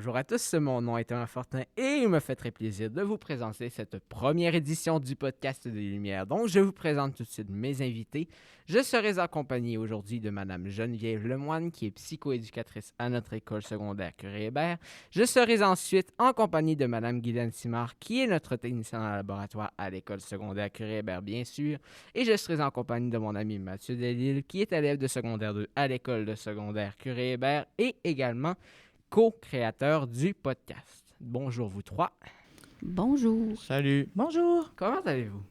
Bonjour à tous, mon nom est Thomas Fortin et il me fait très plaisir de vous présenter cette première édition du podcast des Lumières. Donc, je vous présente tout de suite mes invités. Je serai accompagné aujourd'hui de Madame Geneviève Lemoine, qui est psychoéducatrice à notre école secondaire Curie-Hébert. Je serai ensuite en compagnie de Madame Guylaine Simard, qui est notre technicienne en laboratoire à l'école secondaire Curie-Hébert, bien sûr. Et je serai en compagnie de mon ami Mathieu Delisle, qui est élève de secondaire 2 à l'école de secondaire Curie-Hébert et également co-créateur du podcast. Bonjour vous trois. Bonjour. Salut. Bonjour. Comment allez-vous?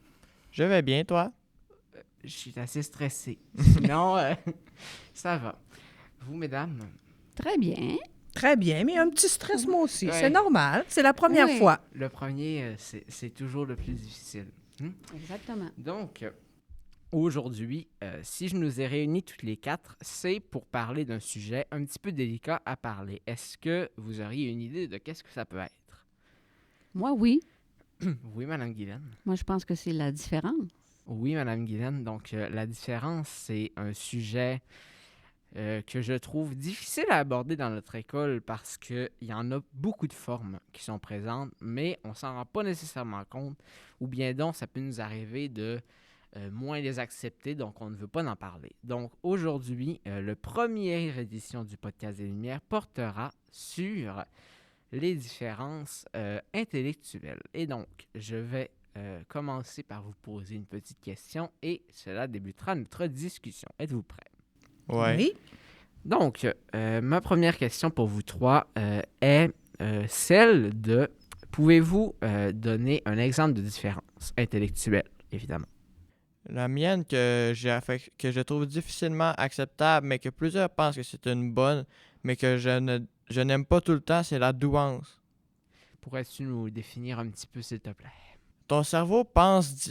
Je vais bien, toi? Je suis assez stressé. Sinon, ça va. Vous, mesdames? Très bien. Très bien, mais un petit stress, moi aussi. Ouais. C'est normal. C'est la première Oui. fois. Le premier, c'est toujours le plus difficile. Exactement. Donc, aujourd'hui, si je nous ai réunis toutes les quatre, c'est pour parler d'un sujet un petit peu délicat à parler. Est-ce que vous auriez une idée de qu'est-ce que ça peut être? Moi, oui. Oui, Madame Guylaine. Moi, je pense que c'est la différence. Oui, Madame Guylaine. Donc, la différence, c'est un sujet que je trouve difficile à aborder dans notre école parce qu'il y en a beaucoup de formes qui sont présentes, mais on s'en rend pas nécessairement compte, ou bien donc ça peut nous arriver de moins les accepter, donc on ne veut pas en parler. Donc aujourd'hui, la première édition du podcast des Lumières portera sur les différences intellectuelles. Et donc, je vais commencer par vous poser une petite question et cela débutera notre discussion. Êtes-vous prêts? Ouais. Oui. Donc, ma première question pour vous trois est celle de pouvez-vous donner un exemple de différence intellectuelle, évidemment? La mienne que je trouve difficilement acceptable, mais que plusieurs pensent que c'est une bonne, mais que je n'aime pas tout le temps, c'est la douance. Pourrais-tu nous définir un petit peu, s'il te plaît? Ton cerveau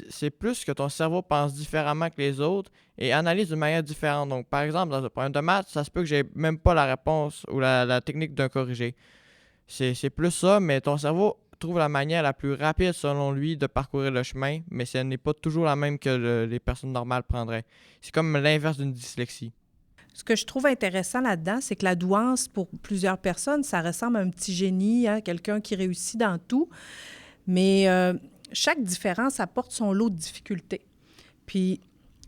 c'est plus que ton cerveau pense différemment que les autres et analyse d'une manière différente. Donc, par exemple, dans un problème de maths, ça se peut que j'ai même pas la réponse ou la technique d'un corrigé. C'est plus ça, mais ton cerveau trouve la manière la plus rapide, selon lui, de parcourir le chemin, mais ce n'est pas toujours la même que les personnes normales prendraient. C'est comme l'inverse d'une dyslexie. Ce que je trouve intéressant là-dedans, c'est que la douance, pour plusieurs personnes, ça ressemble à un petit génie, hein, quelqu'un qui réussit dans tout. Mais chaque différence apporte son lot de difficultés. Puis,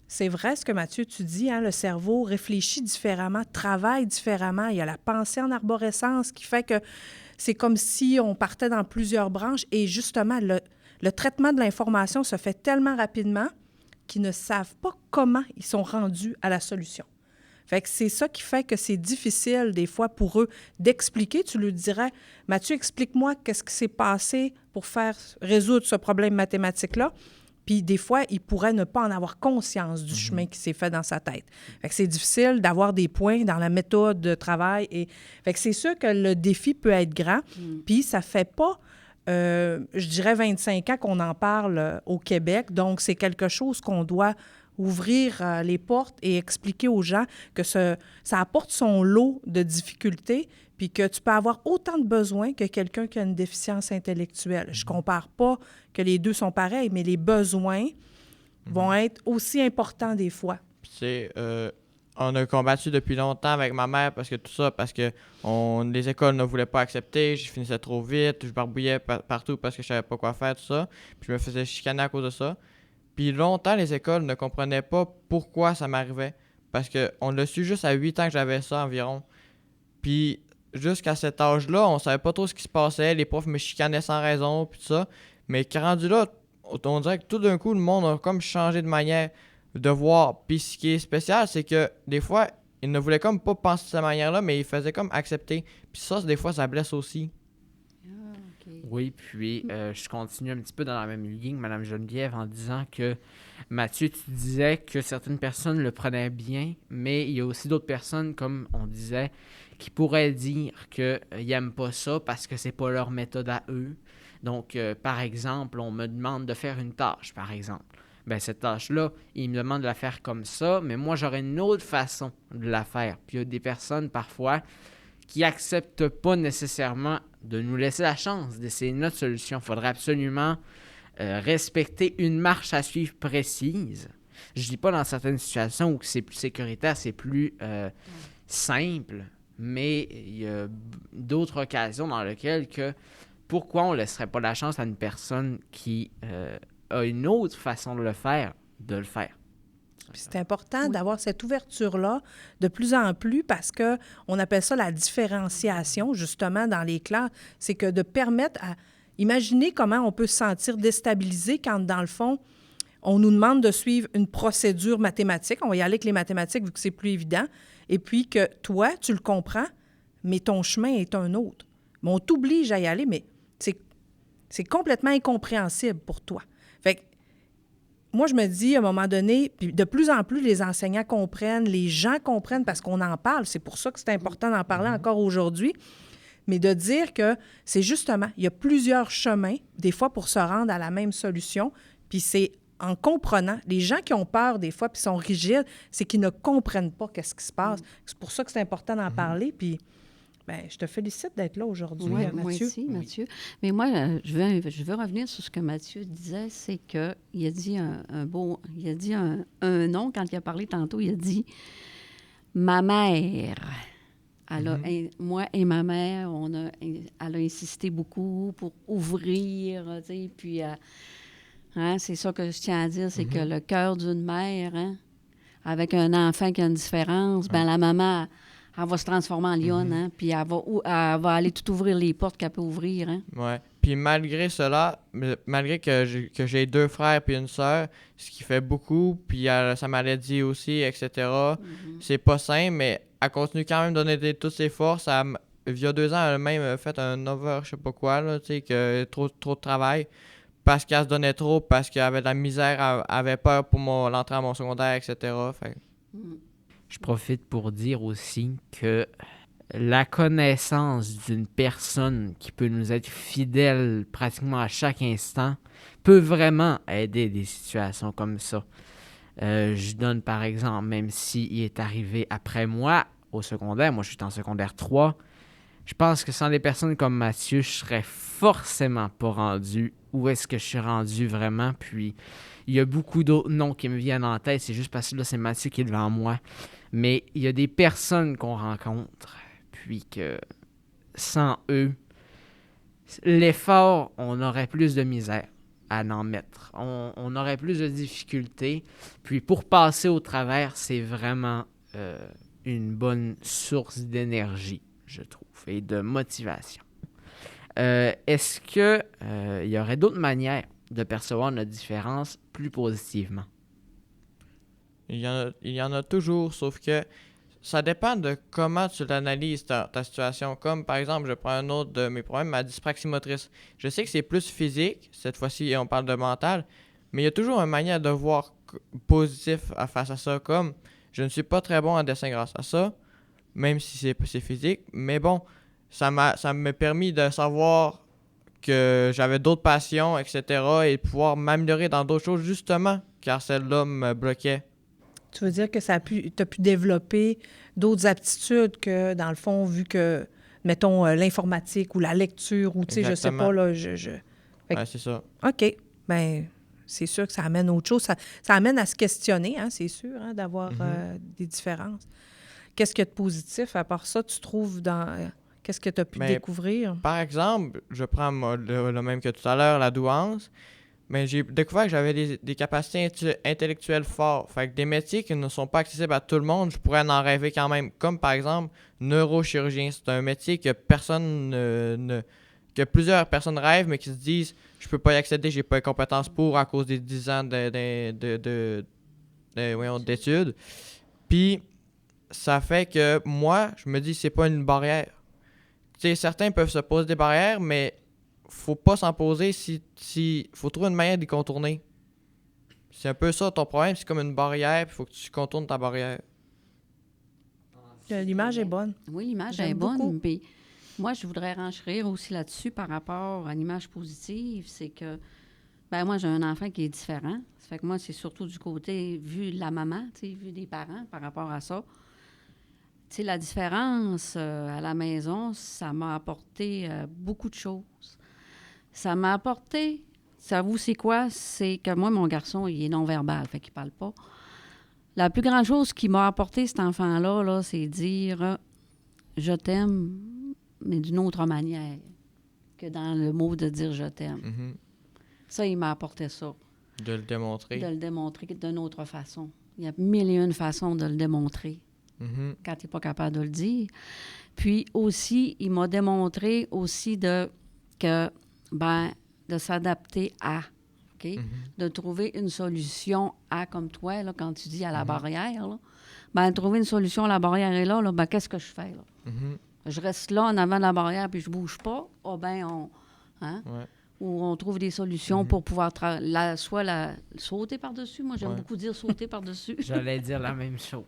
c'est vrai ce que Mathieu, tu dis, hein, le cerveau réfléchit différemment, travaille différemment. Il y a la pensée en arborescence qui fait que c'est comme si on partait dans plusieurs branches. Et justement, le traitement de l'information se fait tellement rapidement qu'ils ne savent pas comment ils sont rendus à la solution. Fait que c'est ça qui fait que c'est difficile des fois pour eux d'expliquer. Tu lui dirais, Mathieu, explique-moi qu'est-ce qui s'est passé pour faire résoudre ce problème mathématique-là. Puis des fois, il pourrait ne pas en avoir conscience du chemin qui s'est fait dans sa tête. Fait que c'est difficile d'avoir des points dans la méthode de travail. Fait que c'est sûr que le défi peut être grand. Puis ça fait pas, je dirais, 25 ans qu'on en parle au Québec. Donc, c'est quelque chose qu'on doit ouvrir les portes et expliquer aux gens que ça apporte son lot de difficultés, puis que tu peux avoir autant de besoins que quelqu'un qui a une déficience intellectuelle. Je ne compare pas que les deux sont pareils, mais les besoins vont être aussi importants des fois. Puis on a combattu depuis longtemps avec ma mère parce que les écoles ne voulaient pas accepter, je finissais trop vite, je barbouillais partout parce que je savais pas quoi faire, tout ça. Puis je me faisais chicaner à cause de ça. Puis longtemps, les écoles ne comprenaient pas pourquoi ça m'arrivait. Parce qu'on l'a su juste à 8 ans que j'avais ça environ. Puis jusqu'à cet âge-là, on savait pas trop ce qui se passait. Les profs me chicanaient sans raison, puis tout ça. Mais rendu là, on dirait que tout d'un coup, le monde a comme changé de manière de voir. Puis ce qui est spécial, c'est que des fois, ils ne voulaient comme pas penser de cette manière-là, mais ils faisaient comme accepter. Puis ça, des fois, ça blesse aussi. Oui, puis je continue un petit peu dans la même ligne, Mme Geneviève, en disant que, Mathieu, tu disais que certaines personnes le prenaient bien, mais il y a aussi d'autres personnes, comme on disait, qui pourraient dire qu'ils n'aiment pas ça parce que c'est pas leur méthode à eux. Donc, par exemple, on me demande de faire une tâche, par exemple. Bien, cette tâche-là, ils me demandent de la faire comme ça, mais moi, j'aurais une autre façon de la faire. Puis il y a des personnes, parfois, qui n'acceptent pas nécessairement de nous laisser la chance d'essayer notre solution. Il faudrait absolument respecter une marche à suivre précise. Je ne dis pas dans certaines situations où c'est plus sécuritaire, c'est plus simple, mais il y a d'autres occasions dans lesquelles pourquoi on ne laisserait pas la chance à une personne qui a une autre façon de le faire. Puis c'est important d'avoir cette ouverture-là de plus en plus parce qu'on appelle ça la différenciation, justement, dans les classes. C'est que de permettre à... Imaginez comment on peut se sentir déstabilisé quand, dans le fond, on nous demande de suivre une procédure mathématique. On va y aller avec les mathématiques vu que c'est plus évident. Et puis que toi, tu le comprends, mais ton chemin est un autre. Mais on t'oblige à y aller, mais c'est complètement incompréhensible pour toi. Fait que moi, je me dis, à un moment donné, puis de plus en plus, les enseignants comprennent, les gens comprennent parce qu'on en parle. C'est pour ça que c'est important d'en parler encore aujourd'hui. Mais de dire que c'est justement, il y a plusieurs chemins, des fois, pour se rendre à la même solution. Puis c'est en comprenant. Les gens qui ont peur, des fois, puis sont rigides, c'est qu'ils ne comprennent pas qu'est-ce qui se passe. C'est pour ça que c'est important d'en parler. Puis, bien, je te félicite d'être là aujourd'hui, Mathieu. Moi aussi, Mathieu. Mais moi, je veux revenir sur ce que Mathieu disait, c'est qu'il a dit il a dit un nom quand il a parlé tantôt, il a dit « ma mère ». Moi et ma mère, elle a insisté beaucoup pour ouvrir, tu sais, puis c'est ça que je tiens à dire, c'est que le cœur d'une mère, avec un enfant qui a une différence, ben la maman, elle va se transformer en lionne, puis elle va aller tout ouvrir les portes qu'elle peut ouvrir. Oui. Puis malgré cela, malgré que j'ai 2 frères puis une sœur, ce qui fait beaucoup, puis sa maladie aussi, etc., c'est pas simple, mais elle continue quand même de donner toutes ses forces. Il y a 2 ans, elle a même fait un over, je sais pas quoi, là, tu sais, que trop de travail, parce qu'elle se donnait trop, parce qu'elle avait de la misère, elle avait peur pour l'entrée à mon secondaire, etc. Fait. Je profite pour dire aussi que la connaissance d'une personne qui peut nous être fidèle pratiquement à chaque instant peut vraiment aider des situations comme ça. Je donne par exemple, même s'il est arrivé après moi au secondaire, moi je suis en secondaire 3, je pense que sans des personnes comme Mathieu, je serais forcément pas rendu où est-ce que je suis rendu vraiment. Puis il y a beaucoup d'autres noms qui me viennent en tête, c'est juste parce que là c'est Mathieu qui est devant moi. Mais il y a des personnes qu'on rencontre, puis que sans eux, l'effort, on aurait plus de misère à en mettre. On aurait plus de difficultés. Puis pour passer au travers, c'est vraiment une bonne source d'énergie, je trouve, et de motivation. Est-ce que il y aurait d'autres manières de percevoir notre différence plus positivement? Il y en a toujours, sauf que ça dépend de comment tu l'analyses, ta situation. Comme, par exemple, je prends un autre de mes problèmes, ma dyspraxie motrice. Je sais que c'est plus physique, cette fois-ci, on parle de mental, mais il y a toujours une manière de voir positif face à ça, comme je ne suis pas très bon en dessin grâce à ça, même si c'est physique, mais bon, ça m'a permis de savoir que j'avais d'autres passions, etc., et de pouvoir m'améliorer dans d'autres choses, justement, car celle-là me bloquait. Tu veux dire que tu as pu développer d'autres aptitudes que, dans le fond, vu que, mettons, l'informatique ou la lecture ou, tu sais, je sais pas, là, Ouais, c'est ça. OK. Bien, c'est sûr que ça amène autre chose. Ça amène à se questionner, c'est sûr, d'avoir des différences. Qu'est-ce qu'il y a de positif? À part ça, tu trouves dans... Qu'est-ce que tu as pu découvrir? Par exemple, je prends le même que tout à l'heure, la douance. Mais j'ai découvert que j'avais des capacités intellectuelles fortes. Fait que des métiers qui ne sont pas accessibles à tout le monde, je pourrais en rêver quand même. Comme par exemple, neurochirurgien. C'est un métier que que plusieurs personnes rêvent, mais qui se disent « Je peux pas y accéder, j'ai pas les compétences pour à cause des 10 ans d'études. » Puis, ça fait que moi, je me dis c'est pas une barrière. Tu sais, certains peuvent se poser des barrières, mais faut pas s'en poser si faut trouver une manière d'y contourner. C'est un peu ça ton problème, c'est comme une barrière, puis il faut que tu contournes ta barrière. L'image est bonne. Oui, l'image est bonne. Puis moi, je voudrais renchérir aussi là-dessus par rapport à l'image positive, c'est que moi, j'ai un enfant qui est différent. Ça fait que moi, c'est surtout du côté vu de la maman, vu des parents par rapport à ça. Tu sais, la différence à la maison, ça m'a apporté beaucoup de choses. Ça m'a apporté, savez-vous c'est quoi? C'est que moi, mon garçon, il est non-verbal, fait qu'il parle pas. La plus grande chose qui m'a apporté cet enfant-là, c'est dire je t'aime, mais d'une autre manière que dans le mot de dire je t'aime. Mhm. Ça, il m'a apporté ça. De le démontrer. De le démontrer d'une autre façon. Il y a 1001 façons de le démontrer Mhm. quand tu n'es pas capable de le dire. Puis aussi, il m'a démontré aussi de s'adapter à, OK? Mhm. De trouver une solution à, comme toi, là, quand tu dis à la Mhm. barrière, là, trouver une solution à la barrière est là, qu'est-ce que je fais, là? Mhm. Je reste là en avant de la barrière puis je bouge pas. Ouais. Ou on trouve des solutions pour pouvoir soit sauter par-dessus. Moi, j'aime beaucoup dire sauter par-dessus J'allais dire la même chose.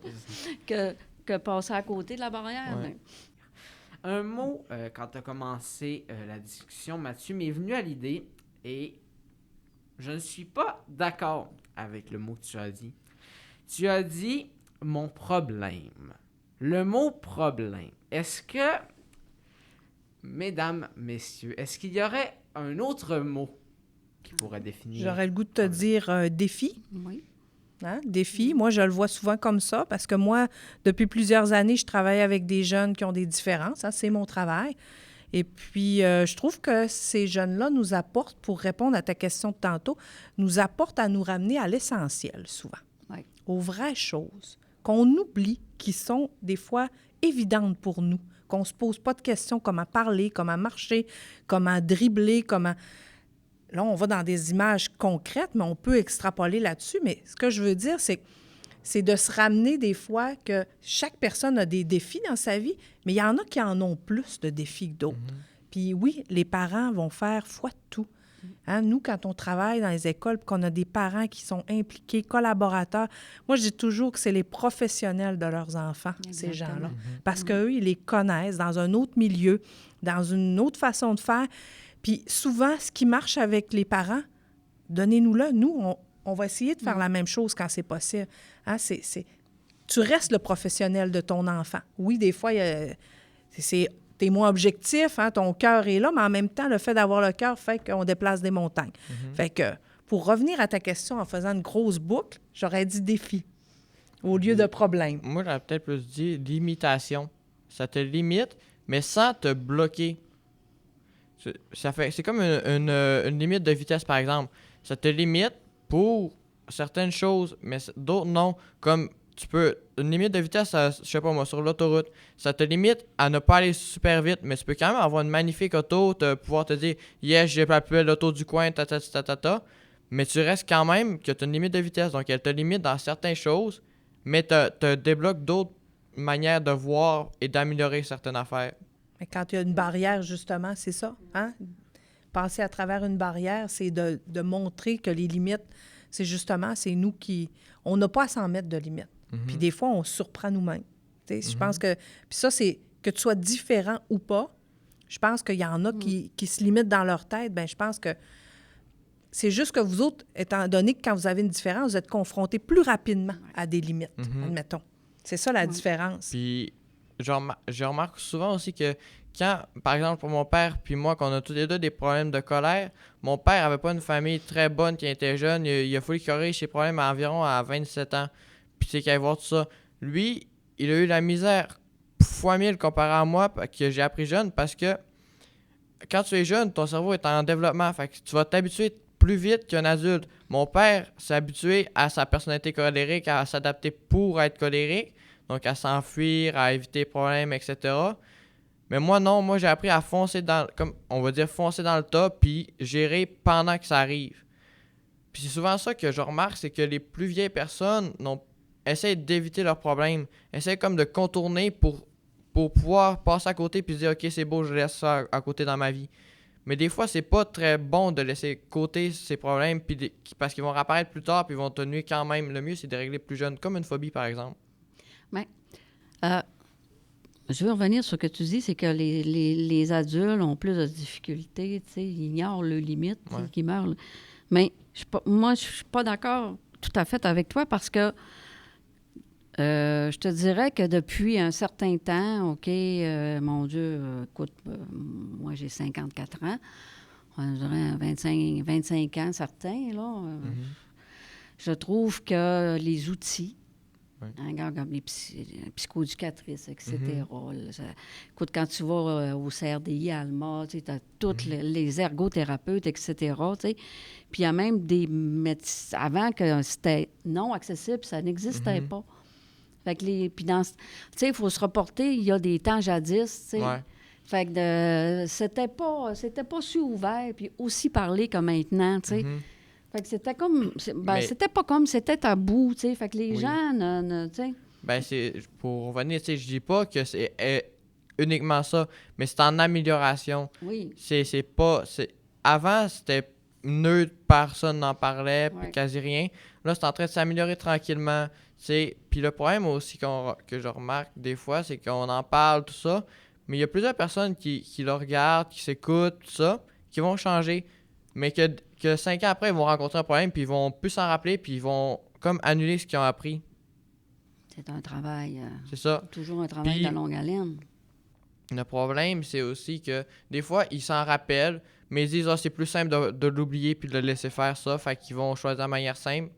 que passer à côté de la barrière. Ouais. Un mot, quand tu as commencé la discussion, Mathieu, m'est venu à l'idée et je ne suis pas d'accord avec le mot que tu as dit. Tu as dit « mon problème ». Le mot « problème », est-ce que, mesdames, messieurs, est-ce qu'il y aurait un autre mot qui pourrait définir? J'aurais le goût de te dire défi. Oui. Hein? Défi. Moi, je le vois souvent comme ça parce que moi, depuis plusieurs années, je travaille avec des jeunes qui ont des différences. Hein? C'est mon travail. Et puis, je trouve que ces jeunes-là nous apportent, pour répondre à ta question de tantôt, nous apportent à nous ramener à l'essentiel souvent, Oui. aux vraies choses qu'on oublie, qui sont des fois évidentes pour nous, qu'on ne se pose pas de questions, comment parler, comment marcher, comment dribbler, comment... Là, on va dans des images concrètes, mais on peut extrapoler là-dessus. Mais ce que je veux dire, c'est de se ramener des fois que chaque personne a des défis dans sa vie, mais il y en a qui en ont plus de défis que d'autres. Puis oui, les parents vont faire foi de tout. Hein, nous, quand on travaille dans les écoles, puis qu'on a des parents qui sont impliqués, collaborateurs, moi, je dis toujours que c'est les professionnels de leurs enfants, ces gens-là. Parce qu'eux, ils les connaissent dans un autre milieu, dans une autre façon de faire. Puis souvent, ce qui marche avec les parents, donnez-nous-le. Nous, on va essayer de faire la même chose quand c'est possible. Hein, tu restes le professionnel de ton enfant. Oui, des fois, t'es moins objectif, hein, ton cœur est là, mais en même temps, le fait d'avoir le cœur fait qu'on déplace des montagnes. Fait que, pour revenir à ta question en faisant une grosse boucle, j'aurais dit défi au lieu de problème. Moi, j'aurais peut-être plus dit limitation. Ça te limite, mais sans te bloquer. C'est comme une limite de vitesse, par exemple. Ça te limite pour certaines choses, mais d'autres non. Comme une limite de vitesse, je sais pas moi, sur l'autoroute, ça te limite à ne pas aller super vite, mais tu peux quand même avoir une magnifique auto, pouvoir te dire « Yes, j'ai pas pu l'auto du coin, mais tu restes quand même que tu as une limite de vitesse. Donc, elle te limite dans certaines choses, mais te débloque d'autres manières de voir et d'améliorer certaines affaires. Mais quand il y a une barrière, justement, c'est ça. Hein? Passer à travers une barrière, c'est de montrer que les limites, c'est nous qui... On n'a pas à s'en mettre de limites. Puis des fois, on se surprend nous-mêmes. Je pense que... Puis ça, c'est que tu sois différent ou pas. Je pense qu'il y en a qui se limitent dans leur tête. Bien, je pense que c'est juste que vous autres, étant donné que quand vous avez une différence, vous êtes confrontés plus rapidement à des limites, admettons. C'est ça la différence. Puis, je remarque souvent aussi que quand, par exemple, pour mon père puis moi, qu'on a tous les deux des problèmes de colère, mon père avait pas une famille très bonne quand il était jeune. Il a fallu qu'il corrige ses problèmes à 27 ans. Puis c'est qu'il aille voir tout ça. Lui, il a eu la misère fois 1000 comparé à moi que j'ai appris jeune parce que quand tu es jeune, ton cerveau est en développement. Fait que tu vas t'habituer plus vite qu'un adulte. Mon père s'est habitué à sa personnalité colérique, à s'adapter pour être colérique, donc à s'enfuir, à éviter les problèmes, etc. Mais moi, non. Moi, j'ai appris à foncer foncer dans le tas puis gérer pendant que ça arrive. Puis c'est souvent ça que je remarque, c'est que les plus vieilles personnes essaient d'éviter leurs problèmes, essaient comme de contourner pour pouvoir passer à côté puis se dire « Ok, c'est beau, je laisse ça à côté dans ma vie ». Mais des fois, c'est pas très bon de laisser côté ces problèmes parce qu'ils vont réapparaître plus tard puis ils vont te nuire quand même. Le mieux, c'est de régler plus jeune, comme une phobie, par exemple. Bien, je veux revenir sur ce que tu dis, c'est que les adultes ont plus de difficultés, tu sais, ils ignorent leurs limites, qu'ils meurent. Mais moi, je suis pas d'accord tout à fait avec toi parce que je te dirais que depuis un certain temps, OK, mon Dieu, écoute, moi j'ai 54 ans, on dirait 25 ans certains, là. Je trouve que les outils Oui. Hein, comme les psychoéducatrices, etc. Là, écoute, quand tu vas au CRDI à Alma, tu as tous les ergothérapeutes, etc. Puis il y a même des médecins. Avant que c'était non accessible, ça n'existait pas. Fait que puis tu sais, il faut se reporter, il y a des temps jadis, tu sais. Ouais. Fait que c'était pas si ouvert, puis aussi parlé que maintenant, tu sais. Fait que c'était comme... c'était pas comme, c'était tabou, tu sais. Fait que les gens, tu sais... Ben, pour revenir, tu sais, je dis pas que c'est uniquement ça, mais c'est en amélioration. Oui. Avant, c'était neutre, personne n'en parlait, puis Ouais. quasi rien. Là, c'est en train de s'améliorer tranquillement, tu sais. Puis le problème aussi que je remarque des fois, c'est qu'on en parle, tout ça, mais il y a plusieurs personnes qui le regardent, qui s'écoutent, tout ça, qui vont changer, mais que 5 ans après, ils vont rencontrer un problème, puis ils vont plus s'en rappeler, puis ils vont comme annuler ce qu'ils ont appris. C'est un travail... C'est ça. toujours un travail de longue haleine. Le problème, c'est aussi que des fois, ils s'en rappellent, mais ils disent c'est plus simple de l'oublier puis de le laisser faire ça. Fait qu'ils vont choisir la manière simple.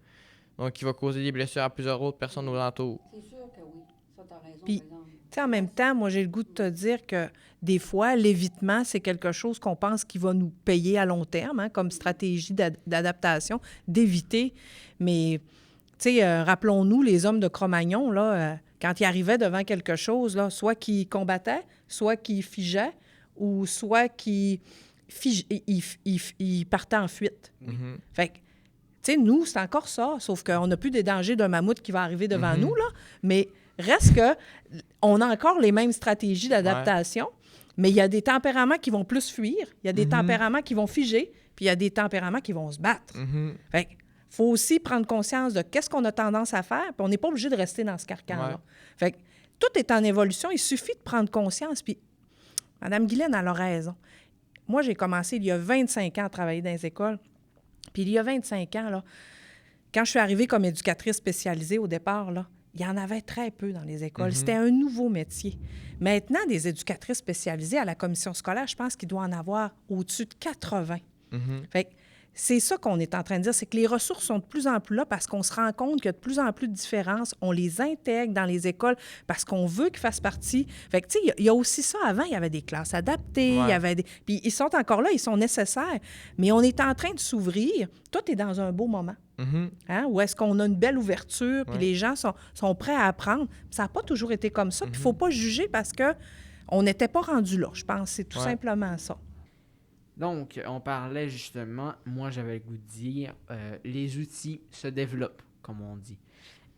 Donc, il va causer des blessures à plusieurs autres personnes aux alentours. C'est sûr que oui. Ça, t'as raison, Puis, par exemple. Tu sais, en même temps, moi, j'ai le goût de te dire que des fois, l'évitement, c'est quelque chose qu'on pense qui va nous payer à long terme, hein, comme stratégie d'adaptation, d'éviter. Mais, tu sais, rappelons-nous, les hommes de Cro-Magnon, là, quand ils arrivaient devant quelque chose, là, soit qu'ils combattaient, soit qu'ils figeaient, ou soit qu'ils ils partaient en fuite. Fait que, tu sais, nous, c'est encore ça, sauf qu'on n'a plus des dangers d'un mammouth qui va arriver devant nous, là, mais reste que on a encore les mêmes stratégies d'adaptation, mais il y a des tempéraments qui vont plus fuir, il y a des tempéraments qui vont figer, puis il y a des tempéraments qui vont se battre. Fait que, faut aussi prendre conscience de qu'est-ce qu'on a tendance à faire, puis on n'est pas obligé de rester dans ce carcan-là. Fait que tout est en évolution, il suffit de prendre conscience, puis Mme Guylaine, elle a raison. Moi, j'ai commencé il y a 25 ans à travailler dans les écoles, puis il y a 25 ans, là, quand je suis arrivée comme éducatrice spécialisée au départ, là, il y en avait très peu dans les écoles. C'était un nouveau métier. Maintenant, des éducatrices spécialisées à la commission scolaire, je pense qu'il doit en avoir au-dessus de 80. Fait que c'est ça qu'on est en train de dire, c'est que les ressources sont de plus en plus là parce qu'on se rend compte qu'il y a de plus en plus de différences. On les intègre dans les écoles parce qu'on veut qu'ils fassent partie. Fait que, tu sais, il y a aussi ça. Avant, il y avait des classes adaptées, il y avait des... Puis ils sont encore là, ils sont nécessaires. Mais on est en train de s'ouvrir. Tout est dans un beau moment. Hein? Où est-ce qu'on a une belle ouverture, puis les gens sont prêts à apprendre. Ça n'a pas toujours été comme ça. Puis il ne faut pas juger parce qu'on n'était pas rendu là, je pense. C'est tout simplement ça. Donc, on parlait justement, moi j'avais le goût de dire, les outils se développent, comme on dit.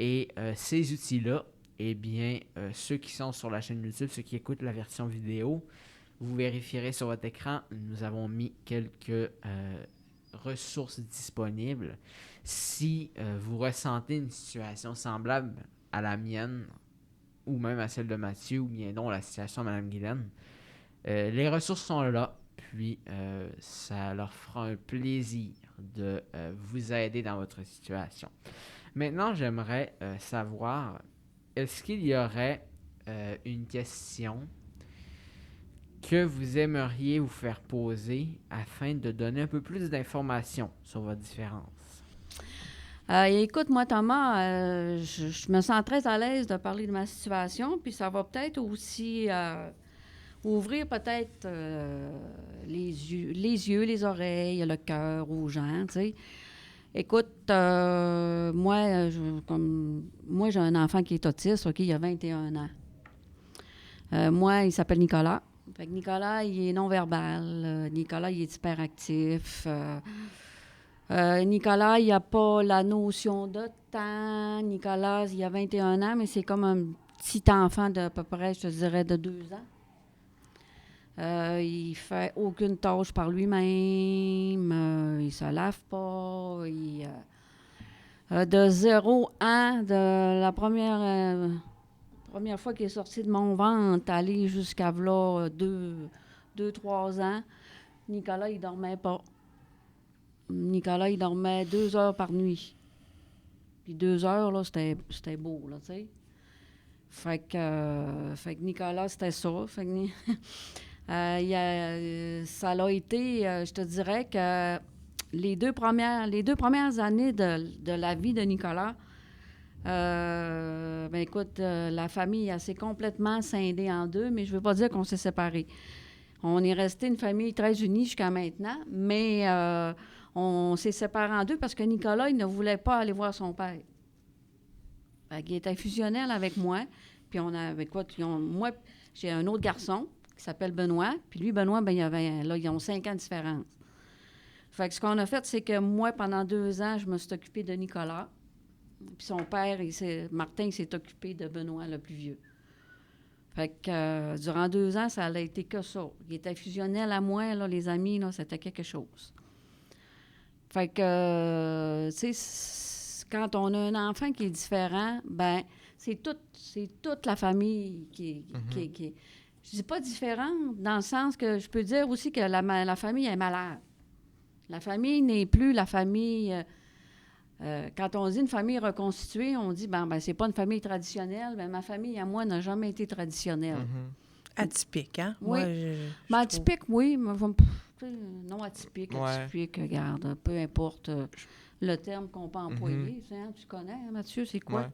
Et ces outils-là, eh bien, ceux qui sont sur la chaîne YouTube, ceux qui écoutent la version vidéo, vous vérifierez sur votre écran, nous avons mis quelques ressources disponibles. Si vous ressentez une situation semblable à la mienne, ou même à celle de Mathieu, ou bien non, la situation de Mme Guylaine, les ressources sont là. Puis, ça leur fera un plaisir de vous aider dans votre situation. Maintenant, j'aimerais savoir, est-ce qu'il y aurait une question que vous aimeriez vous faire poser afin de donner un peu plus d'informations sur votre différence? Écoute, moi, Thomas, je me sens très à l'aise de parler de ma situation, puis ça va peut-être aussi... ouvrir peut-être les yeux, les oreilles, le cœur aux gens, tu sais. Écoute, moi, j'ai un enfant qui est autiste, OK, il a 21 ans. Moi, il s'appelle Nicolas. Fait que Nicolas, il est non-verbal. Nicolas, il est hyperactif. Nicolas, il n'a pas la notion de temps. Nicolas, il a 21 ans, mais c'est comme un petit enfant d'à peu près, je te dirais, de 2 ans. Il fait aucune tâche par lui-même. Il se lave pas. De 0 ans, de la première fois qu'il est sorti de mon ventre, aller jusqu'à 2-3 ans, Nicolas, il dormait pas. Nicolas, il dormait 2 heures par nuit. Puis 2 heures, là, c'était beau, là, tu sais. Fait que Nicolas, c'était ça. Fait que... ça l'a été, je te dirais que les deux premières années de la vie de Nicolas, Ben écoute, la famille, elle s'est complètement scindée en deux, mais je ne veux pas dire qu'on s'est séparés. On est resté une famille très unie jusqu'à maintenant, mais on s'est séparés en deux parce que Nicolas, il ne voulait pas aller voir son père. Il était fusionnel avec moi, puis moi, j'ai un autre garçon qui s'appelle Benoît, puis lui, Benoît, ben ils ont 5 ans de différence. Fait que ce qu'on a fait, c'est que moi, pendant 2 ans, je me suis occupée de Nicolas. Puis son père, Martin, il s'est occupé de Benoît, le plus vieux. Fait que durant 2 ans, ça a été que ça. Il était fusionnel à moi, là, les amis, là, c'était quelque chose. Fait que, tu sais, quand on a un enfant qui est différent, ben c'est toute la famille qui est... Je dis pas différente, dans le sens que je peux dire aussi que la famille est malade. La famille n'est plus la famille... quand on dit une famille reconstituée, on dit, ben c'est pas une famille traditionnelle. Ben ma famille, à moi, n'a jamais été traditionnelle. Atypique, hein? Oui. Moi, atypique, oui. Mais non atypique, atypique, regarde, peu importe le terme qu'on peut employer. Hein, tu connais, hein, Mathieu, c'est quoi? Ouais.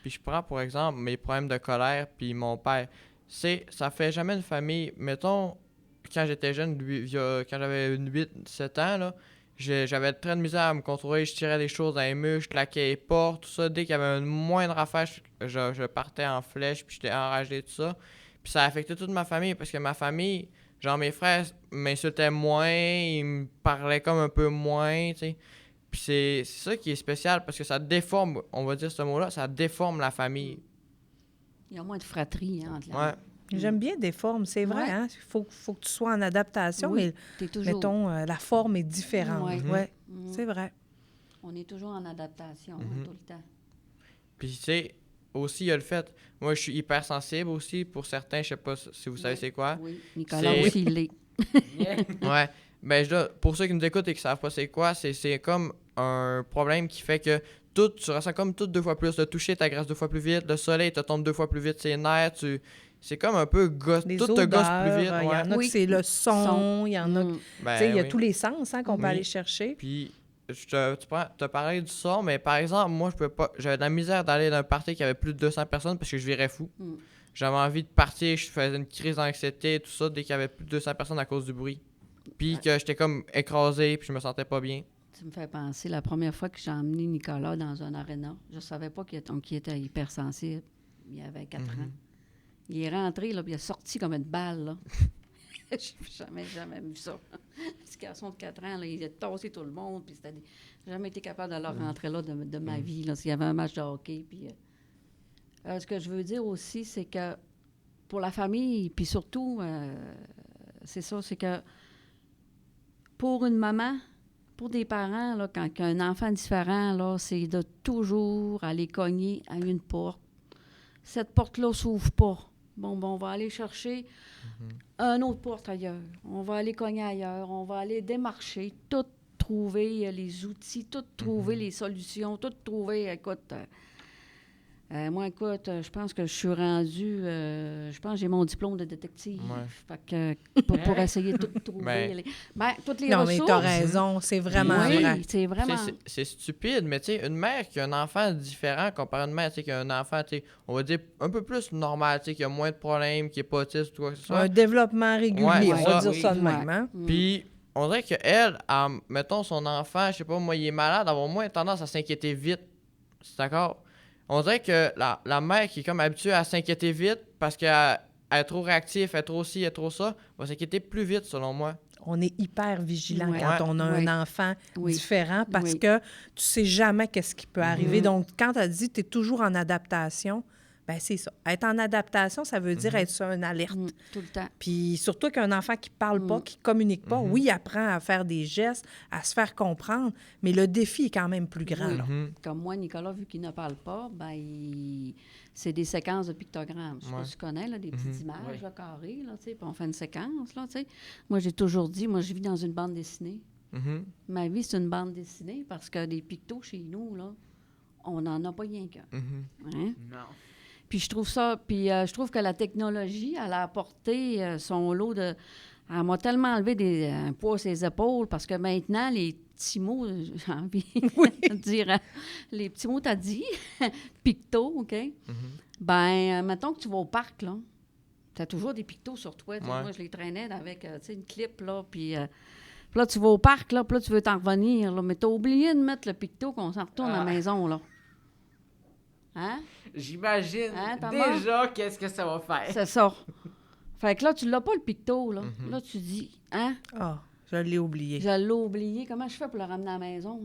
Puis je prends, pour exemple, mes problèmes de colère puis mon père. Ça fait jamais une famille... Mettons, quand j'étais jeune, quand j'avais 8-7 ans, là, j'avais très de misère à me contrôler, je tirais des choses dans les murs, je claquais les portes, tout ça. Dès qu'il y avait une moindre affaire, je partais en flèche, puis j'étais enragé, tout ça. Puis ça a affecté toute ma famille, parce que ma famille, genre mes frères m'insultaient moins, ils me parlaient comme un peu moins, tu sais. Puis c'est ça qui est spécial, parce que ça déforme, on va dire ce mot-là, ça déforme la famille. Il y a moins de fratrie, hein, entre Ouais. J'aime bien des formes, c'est vrai. Hein? Il faut que tu sois en adaptation, mais mettons, la forme est différente. Ouais. C'est vrai. On est toujours en adaptation tout le temps. Puis, tu sais, aussi, il y a le fait... Moi, je suis hypersensible aussi. Pour certains, je sais pas si vous savez c'est quoi. Oui, Nicolas aussi, il l'est. Ouais. Ben, pour ceux qui nous écoutent et qui savent pas c'est quoi, c'est comme un problème qui fait que tu ressens comme tout 2 fois plus. Le toucher t'agresse 2 fois plus vite. Le soleil te tombe 2 fois plus vite. C'est nerfs. C'est comme un peu tout te gosse plus vite. Il y en a que c'est le son, il y en a il y a tous les sens qu'on peut aller chercher. Puis, tu as parlé du son, mais par exemple, moi, je peux pas. J'avais de la misère d'aller dans un party qui avait plus de 200 personnes parce que je virais fou. J'avais envie de partir, je faisais une crise d'anxiété, tout ça, dès qu'il y avait plus de 200 personnes à cause du bruit. Puis que j'étais comme écrasé, puis je me sentais pas bien. Tu me fais penser, la première fois que j'ai emmené Nicolas dans un aréna, je savais pas qu'il était hypersensible. Il avait 4 ans. Il est rentré, là, puis il a sorti comme une balle, là. J'ai jamais vu ça. Ce garçon de 4 ans, là, il a tassé tout le monde, puis j'ai jamais été capable de leur rentrer là de ma vie, là, s'il y avait un match de hockey. Puis, ce que je veux dire aussi, c'est que pour la famille, puis surtout, c'est ça, c'est que pour une maman, pour des parents, là, quand il y a un enfant différent, là, c'est de toujours aller cogner à une porte. Cette porte-là ne s'ouvre pas. Bon, on va aller chercher une autre porte ailleurs. On va aller cogner ailleurs. On va aller démarcher, tout trouver les outils, tout trouver les solutions, tout trouver, écoute... moi, écoute, je pense que je suis rendue... je pense que j'ai mon diplôme de détective. Fait que pour essayer de tout trouver. Toutes les ressources. Non, mais t'as raison. C'est vraiment vrai. C'est vraiment... C'est stupide, mais tu sais, une mère qui a un enfant différent comparé à une mère qui a un enfant, on va dire, un peu plus normal, qui a moins de problèmes, qui est pas autiste ou quoi que ce soit. Un développement régulier, on va dire ça de même. Hein? Puis, on dirait qu'elle, mettons, son enfant, je sais pas, moi, il est malade, avoir moins tendance à s'inquiéter vite. C'est d'accord? On dirait que la mère qui est comme habituée à s'inquiéter vite parce qu'elle est trop réactive, elle est trop ci, elle est trop ça, va s'inquiéter plus vite, selon moi. On est hyper vigilant quand on a un enfant différent parce que tu sais jamais qu'est-ce qui peut arriver. Donc, quand tu as dit que tu es toujours en adaptation, bien, c'est ça. Être en adaptation, ça veut dire être sur une alerte. Tout le temps. Puis surtout qu'un enfant qui parle pas, qui communique pas, oui, il apprend à faire des gestes, à se faire comprendre, mais le défi est quand même plus grand. Là. Comme moi, Nicolas, vu qu'il ne parle pas, c'est des séquences de pictogrammes. Je sais pas si tu connais, là, des petites images là, carrées, là, puis on fait une séquence. Là, moi, j'ai toujours dit, je vis dans une bande dessinée. Ma vie, c'est une bande dessinée parce que des pictos chez nous, là, on n'en a pas rien qu'un. Hein? Non. Puis je trouve ça, je trouve que la technologie, elle a apporté son lot de... Elle m'a tellement enlevé un poids à ses épaules parce que maintenant, petits mots, j'ai envie Oui. de dire, les petits mots t'as dit, picto, OK? Ben, mettons que tu vas au parc, là, t'as toujours des pictos sur toi. Ouais. Moi, je les traînais avec, tu sais, une clip, là, puis là, tu vas au parc, là, puis là, tu veux t'en revenir, là, mais t'as oublié de mettre le picto qu'on s'en retourne à la maison, là. Hein? J'imagine Hein, Thomas? déjà qu'est-ce que ça va faire. C'est ça. Fait que là, tu l'as pas, le picto, là. Là, tu dis, hein? Ah, je l'ai oublié. Je l'ai oublié. Comment je fais pour le ramener à la maison?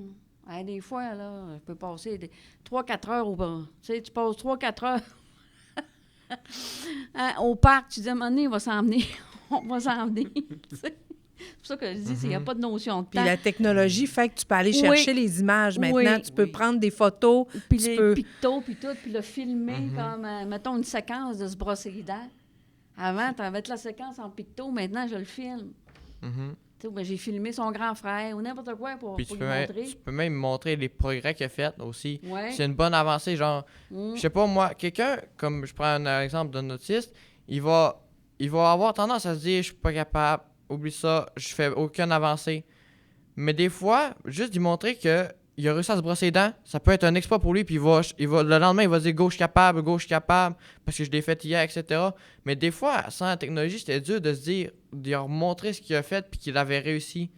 Hein, des fois, là, je peux passer 3-4 heures au parc. Tu sais, tu passes 3-4 heures hein, au parc. Tu dis, à un moment donné, on va s'en venir. On va s'en venir. C'est pour ça que je dis, il n'y a pas de notion de Puis temps. la technologie fait que tu peux aller Oui. chercher les images maintenant. Oui. Tu peux Oui. prendre des photos. Puis tu les peux... pictos, puis tout, puis le filmer comme, mettons, une séquence de se brosser les dents. Avant, tu avais la séquence en picto. Maintenant, je le filme. Mhm. Tu sais, ben, j'ai filmé son grand frère ou n'importe quoi pour Puis lui tu montrer. peux même montrer les progrès qu'il a fait aussi. Ouais. C'est une bonne avancée, genre, je sais pas moi, quelqu'un, comme je prends un exemple d'un autiste, il va avoir tendance à se dire, je suis pas capable, oublie ça, je fais aucune avancée. Mais des fois, juste lui montrer que il a réussi à se brosser les dents, ça peut être un exploit pour lui, puis le lendemain, il va se dire, gauche capable, parce que je l'ai fait hier, etc. Mais des fois, sans la technologie, c'était dur de se dire, de lui montrer ce qu'il a fait, puis qu'il avait réussi.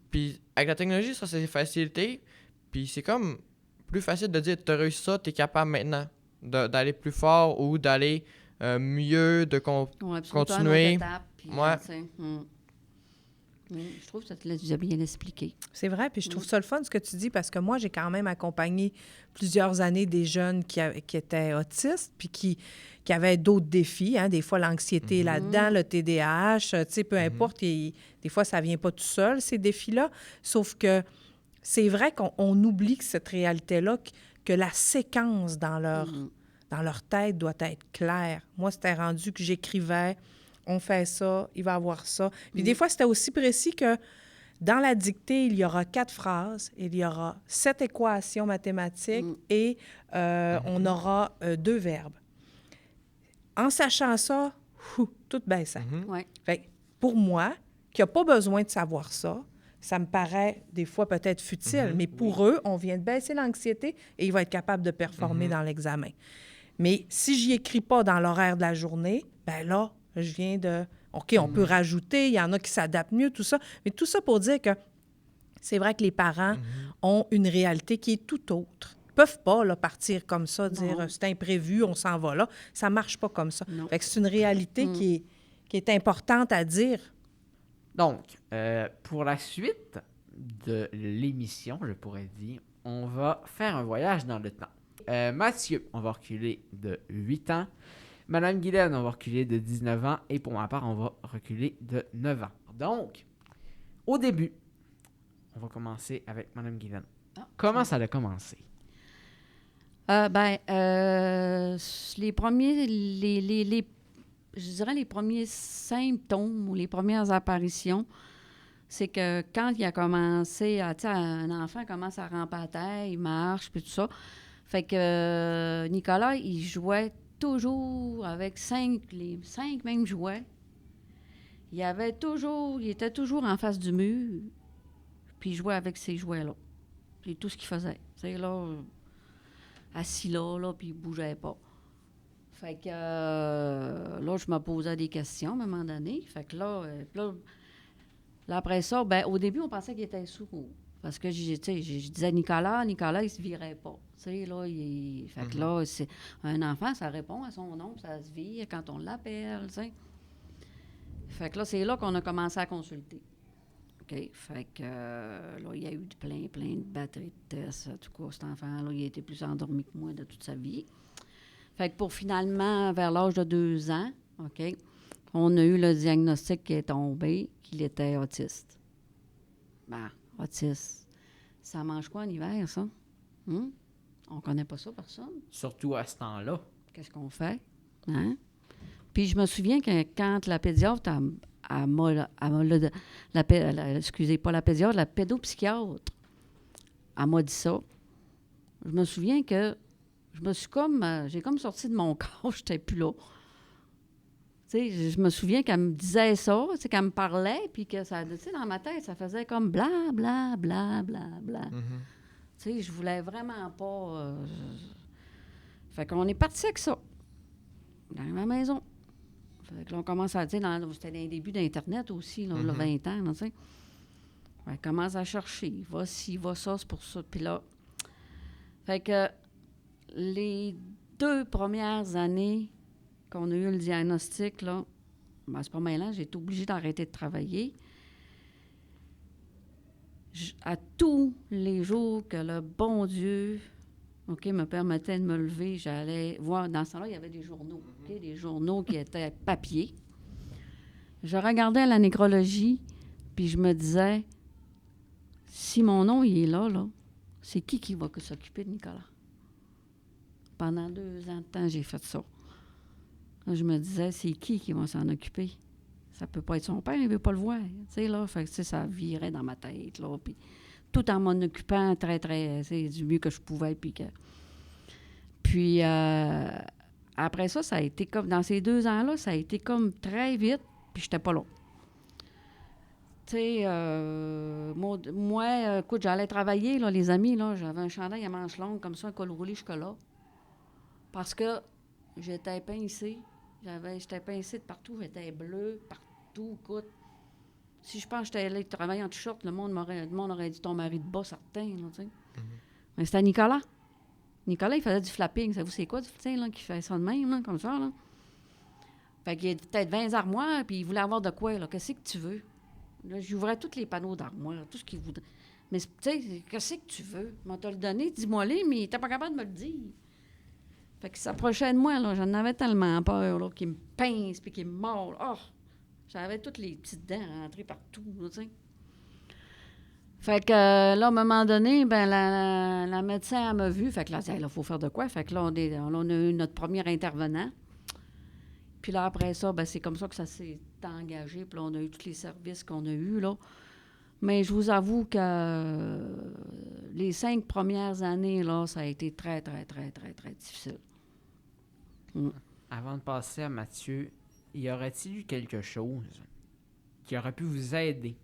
Puis avec la technologie, ça, c'est facilité. Puis c'est comme plus facile de dire, t'as réussi ça, t'es capable maintenant d'aller plus fort ou d'aller mieux, de Ouais, puis continuer. une autre étape, puis, Ouais. tu sais, je trouve que ça te l'a déjà bien expliqué. C'est vrai, puis je trouve ça le fun ce que tu dis parce que moi, j'ai quand même accompagné plusieurs années des jeunes qui étaient autistes puis qui avaient d'autres défis. Hein. Des fois, l'anxiété est là-dedans, le TDAH, tu sais, peu importe. Des fois, ça vient pas tout seul, ces défis-là. Sauf que c'est vrai qu'on oublie que cette réalité-là, que la séquence dans leur tête doit être claire. Moi, c'était rendu que j'écrivais, on fait ça, il va avoir ça. Puis des fois, c'était aussi précis que dans la dictée, il y aura 4 phrases, il y aura 7 équations mathématiques et on aura 2 verbes. En sachant ça, tout baisse. Ouais. Fait que pour moi, qui n'a pas besoin de savoir ça, ça me paraît des fois peut-être futile, mais pour eux, on vient de baisser l'anxiété et il va être capable de performer dans l'examen. Mais si je n'y écris pas dans l'horaire de la journée, ben là, je viens de... OK, on peut rajouter, il y en a qui s'adaptent mieux, tout ça. Mais tout ça pour dire que c'est vrai que les parents ont une réalité qui est tout autre. Ils ne peuvent pas là, partir comme ça, dire c'est imprévu, on s'en va là. Ça ne marche pas comme ça. Fait que c'est une réalité qui est importante à dire. Donc, pour la suite de l'émission, je pourrais dire, on va faire un voyage dans le temps. Mathieu, on va reculer de 8 ans. Madame Guylaine, on va reculer de 19 ans. Et pour ma part, on va reculer de 9 ans. Donc, au début, on va commencer avec Madame Guylaine. Comment ça a commencé? Les premiers, je dirais les premiers symptômes ou les premières apparitions, c'est que quand il a commencé, tu sais, un enfant commence à ramper à terre, il marche, puis tout ça. Fait que Nicolas, il jouait toujours avec les 5 mêmes jouets. Il était toujours en face du mur, puis il jouait avec ces jouets-là. C'est tout ce qu'il faisait. Tu sais, là, assis là, puis il bougeait pas. Fait que là, je me posais des questions à un moment donné. Fait que là après ça, au début, on pensait qu'il était sourd. Parce que, je disais à Nicolas, il se virait pas. Tu sais, là, fait que là, c'est un enfant, ça répond à son nom, ça se vire quand on l'appelle, tu sais. Fait que là, c'est là qu'on a commencé à consulter. OK? Fait que là, il y a eu plein de batteries de tests. En tout cas, cet enfant-là, il a été plus endormi que moi de toute sa vie. Fait que pour finalement, vers l'âge de 2 ans, OK, on a eu le diagnostic qui est tombé, qu'il était autiste. Autiste. Ça mange quoi en hiver, ça? On connaît pas ça, personne. Surtout à ce temps-là. Qu'est-ce qu'on fait? Hein? Puis je me souviens que quand la pédiatre, excusez, pas la pédiatre, la pédopsychiatre, elle m'a dit ça. Je me souviens que j'ai comme sorti de mon corps, j'étais plus là. Tu sais, je me souviens qu'elle me disait ça, tu sais, qu'elle me parlait, puis que ça, tu sais, dans ma tête, ça faisait comme bla, bla, bla, bla, bla. Tu sais, je voulais vraiment pas... Fait qu'on est parti avec ça, dans ma maison. Fait que là, on commence à, tu sais, c'était dans les débuts d'Internet aussi, là, 20 ans, là, tu sais. On commence à chercher, va ci, va ça, c'est pour ça, puis là... Fait que les 2 premières années qu'on a eu le diagnostic, là, ben, c'est pas mal, j'ai été obligée d'arrêter de travailler. À tous les jours que le bon Dieu, OK, me permettait de me lever, j'allais voir. Dans ce temps-là, il y avait des journaux, OK, des journaux qui étaient papier. Je regardais la nécrologie, puis je me disais, si mon nom, il est là, c'est qui va s'occuper de Nicolas? Pendant 2 ans de temps, j'ai fait ça. Là, je me disais, c'est qui va s'en occuper? Ça peut pas être son père, il veut pas le voir. Tu sais, là, fait que, ça virait dans ma tête, là. Puis, tout en m'en occupant très, très, c'est du mieux que je pouvais. Puis, après ça, ça a été comme, dans ces 2 ans-là, ça a été comme très vite, puis j'étais pas là. Tu sais, moi, écoute, j'allais travailler, là, les amis, là, j'avais un chandail à manches longues, comme ça, un col roulé jusque-là. Parce que j'étais pincée. J'étais pincée de partout. J'étais bleue partout. Écoute, si je pense que j'étais allée travailler en t-shirt, le monde aurait dit ton mari de bas, certain. Là, tu sais. Mais c'était Nicolas. Nicolas, il faisait du flapping. Savez-vous c'est quoi, tu sais, là, qui fait ça de même, là, comme ça, là? Fait qu'il y a peut-être 20 armoires, puis il voulait avoir de quoi, là. Qu'est-ce que tu veux? Là, j'ouvrais tous les panneaux d'armoire, tout ce qu'il voudrait. Mais, tu sais, qu'est-ce que tu veux? On t'a le donné, dis-moi-les, mais t'es pas capable de me le dire. Fait qu'il s'approchait de moi, là. J'en avais tellement peur, là, qu'il me pince puis qu'il me mord. Oh! J'avais toutes les petites dents rentrées partout, là, tu sais. Fait que là, à un moment donné, ben la médecin, elle m'a vu. Fait que là, elle dit, il faut faire de quoi? Fait que là, on a eu notre premier intervenant. Puis là, après ça, ben c'est comme ça que ça s'est engagé. Puis là, on a eu tous les services qu'on a eus, là. Mais je vous avoue que les 5 premières années, là, ça a été très, très, très, très, très difficile. Avant de passer à Mathieu, y aurait-il eu quelque chose qui aurait pu vous aider?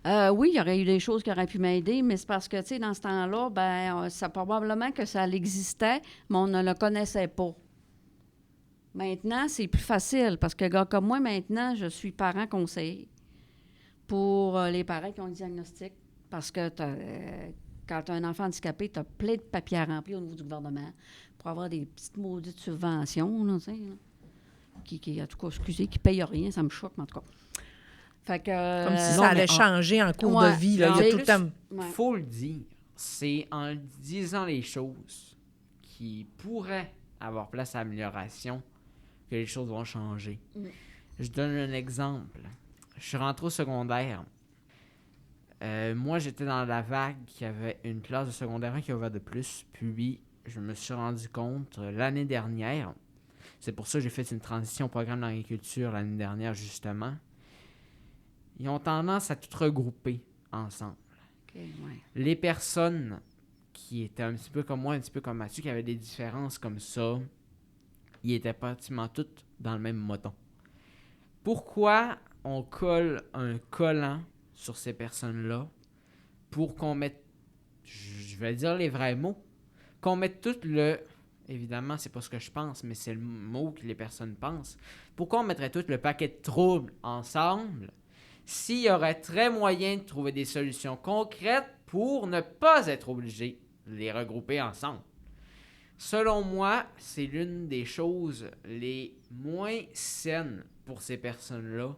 Oui, il y aurait eu des choses qui auraient pu m'aider, mais c'est parce que, tu sais, dans ce temps-là, ben, ça probablement que ça existait, mais on ne le connaissait pas. Maintenant, c'est plus facile, parce que, gars comme moi, maintenant, je suis parent conseiller pour les parents qui ont le diagnostic, parce que quand tu as un enfant handicapé, tu as plein de papiers à remplir au niveau du gouvernement pour avoir des petites maudites subventions, là, tu sais, là, qui, en tout cas, excusez, qui ne payent rien, ça me choque, mais en tout cas. Fait que, comme si ça allait changer en cours de vie. Là. Il y a tout le temps... Faut le dire. C'est en disant les choses qui pourraient avoir place à amélioration que les choses vont changer. Je donne un exemple. Je suis rentré au secondaire. Moi, j'étais dans la vague qui avait une classe de secondaire 1 qui avait de plus. Puis, je me suis rendu compte l'année dernière, c'est pour ça que j'ai fait une transition au programme d'agriculture l'année dernière, justement. Ils ont tendance à tout regrouper ensemble. Okay, ouais. Les personnes qui étaient un petit peu comme moi, un petit peu comme Mathieu, qui avaient des différences comme ça, ils étaient pratiquement toutes dans le même moton. Pourquoi on colle un collant sur ces personnes-là pour qu'on mette, je vais dire les vrais mots, qu'on mette tout le... Évidemment, c'est pas ce que je pense, mais c'est le mot que les personnes pensent. Pourquoi on mettrait tout le paquet de troubles ensemble s'il y aurait très moyen de trouver des solutions concrètes pour ne pas être obligé de les regrouper ensemble? Selon moi, c'est l'une des choses les moins saines pour ces personnes-là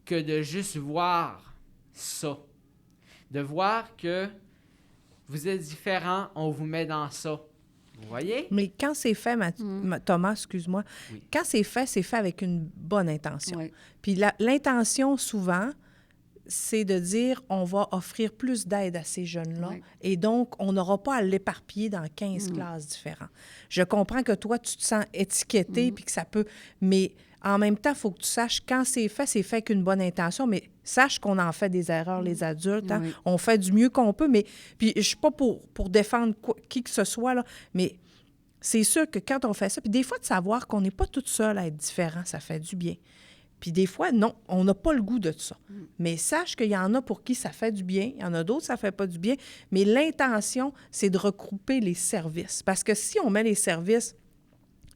que de juste voir ça. De voir que vous êtes différents, on vous met dans ça. Vous voyez? Mais quand c'est fait, Thomas, excuse-moi, oui. Quand c'est fait avec une bonne intention. Oui. Puis l'intention, souvent, c'est de dire on va offrir plus d'aide à ces jeunes-là. Oui. Et donc, on n'aura pas à l'éparpiller dans 15 classes différentes. Je comprends que toi, tu te sens étiqueté puis que ça peut... Mais en même temps, il faut que tu saches, quand c'est fait avec une bonne intention, mais sache qu'on en fait des erreurs, les adultes. Hein? Oui. On fait du mieux qu'on peut, mais... Puis je ne suis pas pour défendre qui que ce soit, là, mais c'est sûr que quand on fait ça, puis des fois, de savoir qu'on n'est pas toute seule à être différent, ça fait du bien. Puis des fois, non, on n'a pas le goût de ça. Mais sache qu'il y en a pour qui ça fait du bien, il y en a d'autres, ça ne fait pas du bien. Mais l'intention, c'est de regrouper les services. Parce que si on met les services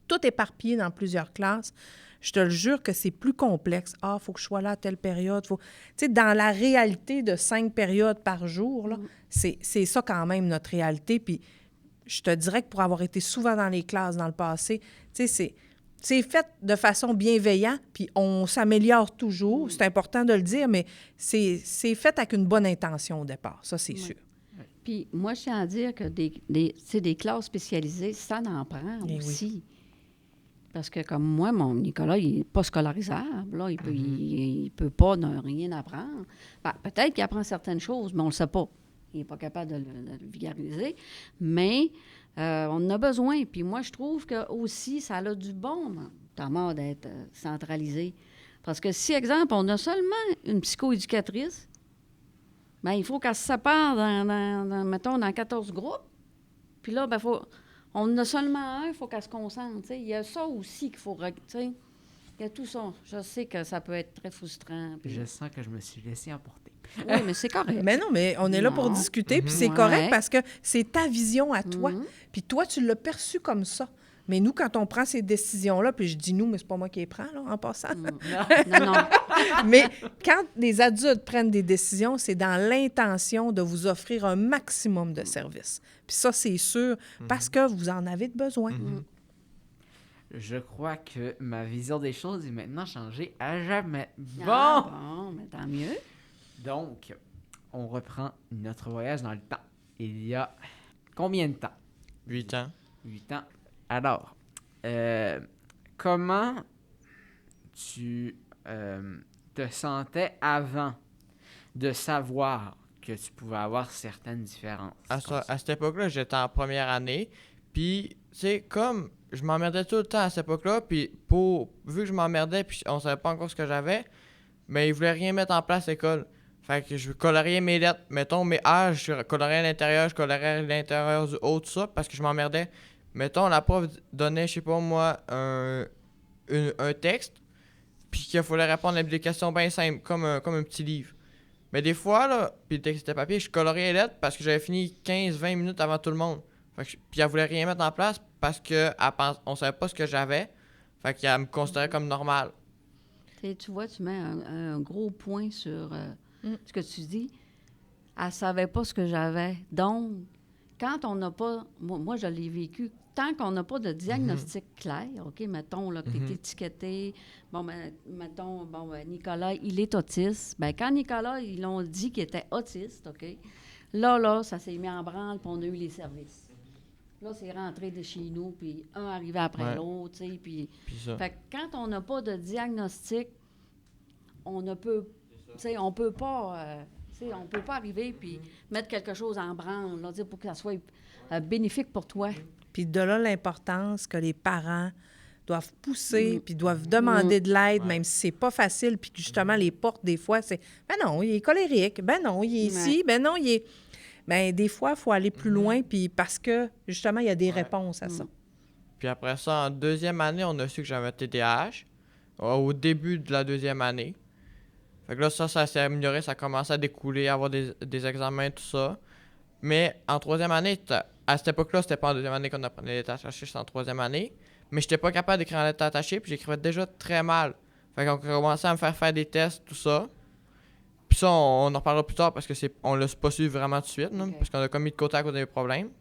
tout éparpillés dans plusieurs classes, je te le jure que c'est plus complexe. Ah, il faut que je sois là à telle période. Tu sais, dans la réalité de 5 périodes par jour, là, c'est ça quand même notre réalité. Puis je te dirais que pour avoir été souvent dans les classes dans le passé, tu sais, c'est fait de façon bienveillante, puis on s'améliore toujours. C'est important de le dire, mais c'est fait avec une bonne intention au départ. Ça, c'est sûr. Puis moi, je tiens à dire que des classes spécialisées, ça en prend aussi. Parce que comme moi, mon Nicolas, il n'est pas scolarisable. Là, il peut pas rien apprendre. Ben, peut-être qu'il apprend certaines choses, mais on ne le sait pas. Il n'est pas capable de le vulgariser. Mais on en a besoin. Puis moi, je trouve que aussi, ça a du bon, tant mort d'être centralisé. Parce que si, exemple, on a seulement une psychoéducatrice, bien, il faut qu'elle se sépare mettons, dans 14 groupes. Puis là, ben, on en a seulement un, il faut qu'elle se concentre. T'sais. Il y a ça aussi qu'il faut... Il y a tout ça. Je sais que ça peut être très frustrant. Puis... Je sens que je me suis laissé emporter. Oui, mais c'est correct. Mais non, mais on est là pour discuter, puis c'est correct parce que c'est ta vision à toi. Puis toi, tu l'as perçu comme ça. Mais nous, quand on prend ces décisions-là, puis je dis nous, mais c'est pas moi qui les prends, là, en passant. Non. Mais quand les adultes prennent des décisions, c'est dans l'intention de vous offrir un maximum de services. Puis ça, c'est sûr, parce que vous en avez besoin. Je crois que ma vision des choses est maintenant changée à jamais. Bon, mais tant mieux. Donc, on reprend notre voyage dans le temps. Il y a combien de temps? 8 ans. 8 ans. Alors, comment tu te sentais avant de savoir que tu pouvais avoir certaines différences? À cette époque-là, j'étais en première année. Puis, tu sais, comme je m'emmerdais tout le temps à cette époque-là, puis vu que je m'emmerdais, puis on savait pas encore ce que j'avais, mais ils voulaient rien mettre en place à l'école. Fait que je coloriais mes lettres. Mettons, mes A, je colorais à l'intérieur, je colorais à l'intérieur du haut, tout ça, parce que je m'emmerdais. Mettons, la prof donnait, je sais pas moi, un texte, puis qu'il fallait répondre à des questions bien simples, comme un petit livre. Mais des fois, là, puis le texte était papier, je coloriais les lettres parce que j'avais fini 15-20 minutes avant tout le monde. Puis elle voulait rien mettre en place parce qu'on savait pas ce que j'avais. Fait qu'elle me considérait comme normal. Tu vois, tu mets un gros point sur ce que tu dis. Elle savait pas ce que j'avais. Donc, quand on n'a pas... Moi, je l'ai vécu. Tant qu'on n'a pas de diagnostic clair, OK, mettons là, que tu es étiqueté, mettons, Nicolas, il est autiste. Bien, quand Nicolas, ils l'ont dit qu'il était autiste, OK, là, ça s'est mis en branle, puis on a eu les services. Là, c'est rentré de chez nous, puis un arrivé après l'autre, tu sais, puis fait que quand on n'a pas de diagnostic, on ne peut, tu sais, on peut pas... on ne peut pas arriver puis mettre quelque chose en branle là, pour que ça soit bénéfique pour toi. Puis de là, l'importance que les parents doivent pousser puis doivent demander de l'aide, même si c'est pas facile, puis que justement, les portes, des fois, c'est « Ben non, il est colérique. Ben non, il est ici. Ben non, il est... » Bien, des fois, il faut aller plus loin, puis parce que, justement, il y a des réponses à ça. Puis après ça, en deuxième année, on a su que j'avais un TDAH, au début de la deuxième année. Fait que là, ça s'est amélioré, ça a commencé à découler, à avoir des examens, tout ça. Mais en troisième année, à cette époque-là, c'était pas en deuxième année qu'on apprenait les lettres attachées, c'était en troisième année. Mais j'étais pas capable d'écrire en lettres attachées, puis j'écrivais déjà très mal. Fait qu'on a commencé à me faire des tests, tout ça. Puis ça, on en reparlera plus tard parce que on l'a pas su vraiment tout de suite, okay. Parce qu'on a comme mis de côté à cause des problèmes.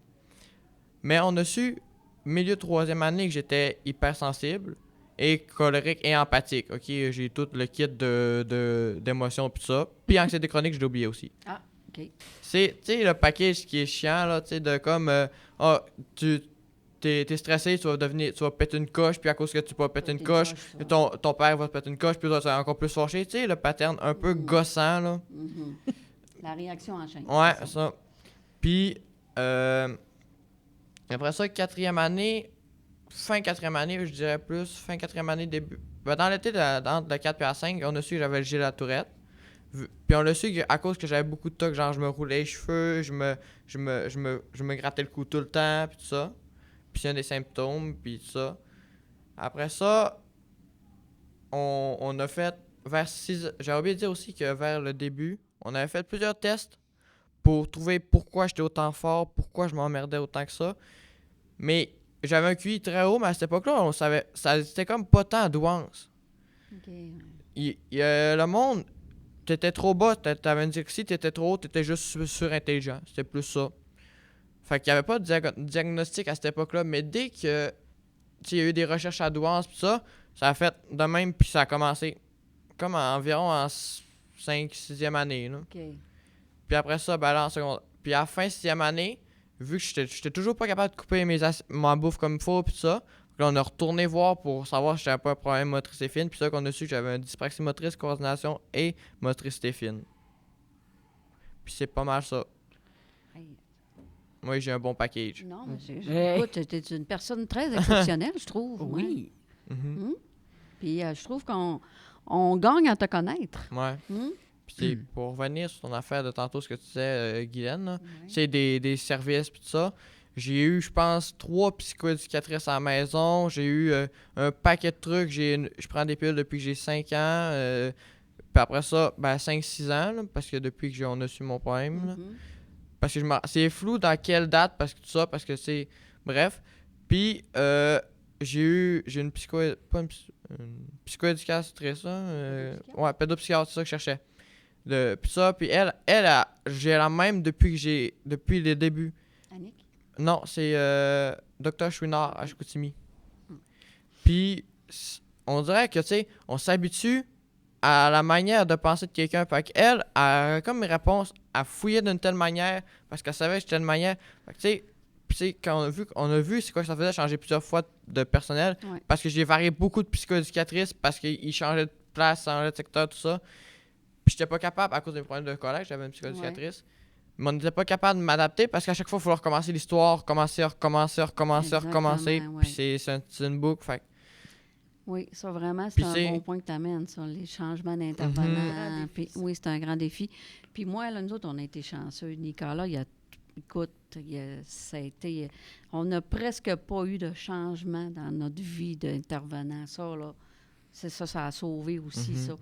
Mais on a su, milieu de troisième année, que j'étais hypersensible et colérique et empathique. OK, j'ai tout le kit d'émotions puis ça. Puis anxiété chronique, je l'ai oublié aussi. Ah, OK. C'est, tu sais, le package qui est chiant, là, tu sais, de comme, t'es stressé, tu vas péter une coche, puis à cause que tu vas péter une coche, ton père va te péter une coche, puis toi, tu vas encore plus fâché. Tu sais, le pattern un peu gossant, là. La réaction en chaîne. Ouais, ça. Puis, après ça, quatrième année, fin quatrième année, je dirais plus, fin quatrième année, début. Ben, dans l'été, entre la 4 et la 5, on a su que j'avais le Gilles la Tourette. Puis on a su qu'à cause que j'avais beaucoup de tocs, genre je me roulais les cheveux, je me grattais le cou tout le temps, puis tout ça. puis c'est un des symptômes, puis tout ça. Après ça, on a fait vers 6... J'ai oublié de dire aussi que vers le début, on avait fait plusieurs tests pour trouver pourquoi j'étais autant fort, pourquoi je m'emmerdais autant que ça. Mais j'avais un QI très haut, mais à cette époque-là, on savait... C'était comme pas tant douance. OK. Le monde, t'étais trop bas, t'avais une dyslexie, t'étais trop haut, t'étais juste surintelligent. C'était plus ça. Fait qu'il y avait pas de diagnostic à cette époque-là, mais dès que il y a eu des recherches à douance pis ça a fait de même, puis ça a commencé comme environ en 5-6e année. Là. OK. Puis après ça, ben là, en seconde. Puis à la fin 6e année, vu que j'étais toujours pas capable de couper ma bouffe comme il faut, puis ça, là, on a retourné voir pour savoir si j'avais pas un problème motricité fine, puis ça qu'on a su que j'avais un dyspraxie motrice, coordination et motricité fine. Puis c'est pas mal ça. Hey. Moi, j'ai un bon package. Non, mais Hey. écoute, t'es une personne très exceptionnelle, je trouve. Oui. Mhm. Puis je trouve qu'on gagne à te connaître. Ouais. Hmm? Puis t'sais, pour revenir sur ton affaire de tantôt, ce que tu disais, Guylaine, là, Ouais. c'est des services puis tout ça. J'ai eu, je pense, 3 psychoéducatrices à la maison. J'ai eu un paquet de trucs. Je prends des pilules depuis que j'ai 5 ans. Puis après ça, ben 5-6 ans, là, parce que depuis que on a su mon problème. Là. Mhm. Parce que c'est flou dans quelle date, parce que tout ça, parce que c'est... Bref. Puis, j'ai une psychoéducatrice, là. Ouais, pédopsychiatre, c'est ça que je cherchais. Puis ça, puis j'ai la même depuis les débuts. Annick? Non, c'est Dr. Chouinard à Chicoutimi. Mm. Puis, on dirait que, tu sais, on s'habitue à la manière de penser de quelqu'un. Fait qu'elle, comme mes réponses, elle fouillait d'une telle manière parce qu'elle savait que j'étais d'une manière. Fait que, tu sais, quand on a vu c'est quoi que ça faisait changer plusieurs fois de personnel. Ouais. Parce que j'ai varié beaucoup de psychoéducatrices parce qu'ils changeaient de place, changeaient de secteur, tout ça. Puis j'étais pas capable, à cause des problèmes de collège, j'avais une psychoéducatrice. Mais on n'était pas capable de m'adapter parce qu'à chaque fois, il fallait recommencer l'histoire, recommencer. Exactement, Puis c'est une boucle. Fait que Oui, ça vraiment, c'est Puis un c'est- bon point que tu amènes, ça, les changements d'intervenants. Mhm. Puis, oui, c'est un grand défi. Puis moi, là, nous autres, on a été chanceux. Nicolas, ça a été... On n'a presque pas eu de changement dans notre vie d'intervenant. Ça, là, ça a sauvé aussi, Mhm. ça.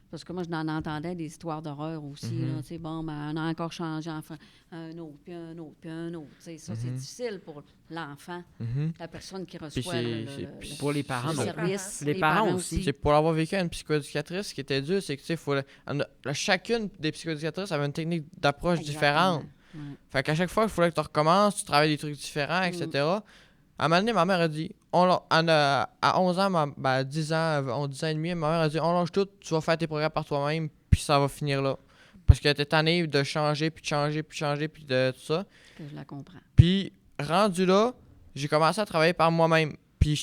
Parce que moi, je n'en entendais des histoires d'horreur aussi. Mhm. Là, tu sais, bon, ben, on a encore changé enfin, un autre, puis un autre, puis un autre. Tu sais, ça, c'est Mhm. difficile pour l'enfant, mhm. la personne qui Puis reçoit c'est- Pour les parents, le donc. service. Les parents aussi. C'est pour avoir vécu une psychoéducatrice, ce qui était dur, c'est que, tu sais, chacune des psychoéducatrices avait une technique d'approche différente. Ouais. Fait qu'à chaque fois, il fallait que tu recommences, tu travailles des trucs différents, etc. À un moment donné, ma mère a dit, à 11 ans, 10 ans, 10 ans et demi, ma mère a dit, on lâche tout, tu vas faire tes programmes par toi-même, puis ça va finir là. Parce qu'elle était tannée de changer, puis de changer, puis de changer, puis de tout ça. Que je la comprends. Puis, rendu là, j'ai commencé à travailler par moi-même. Puis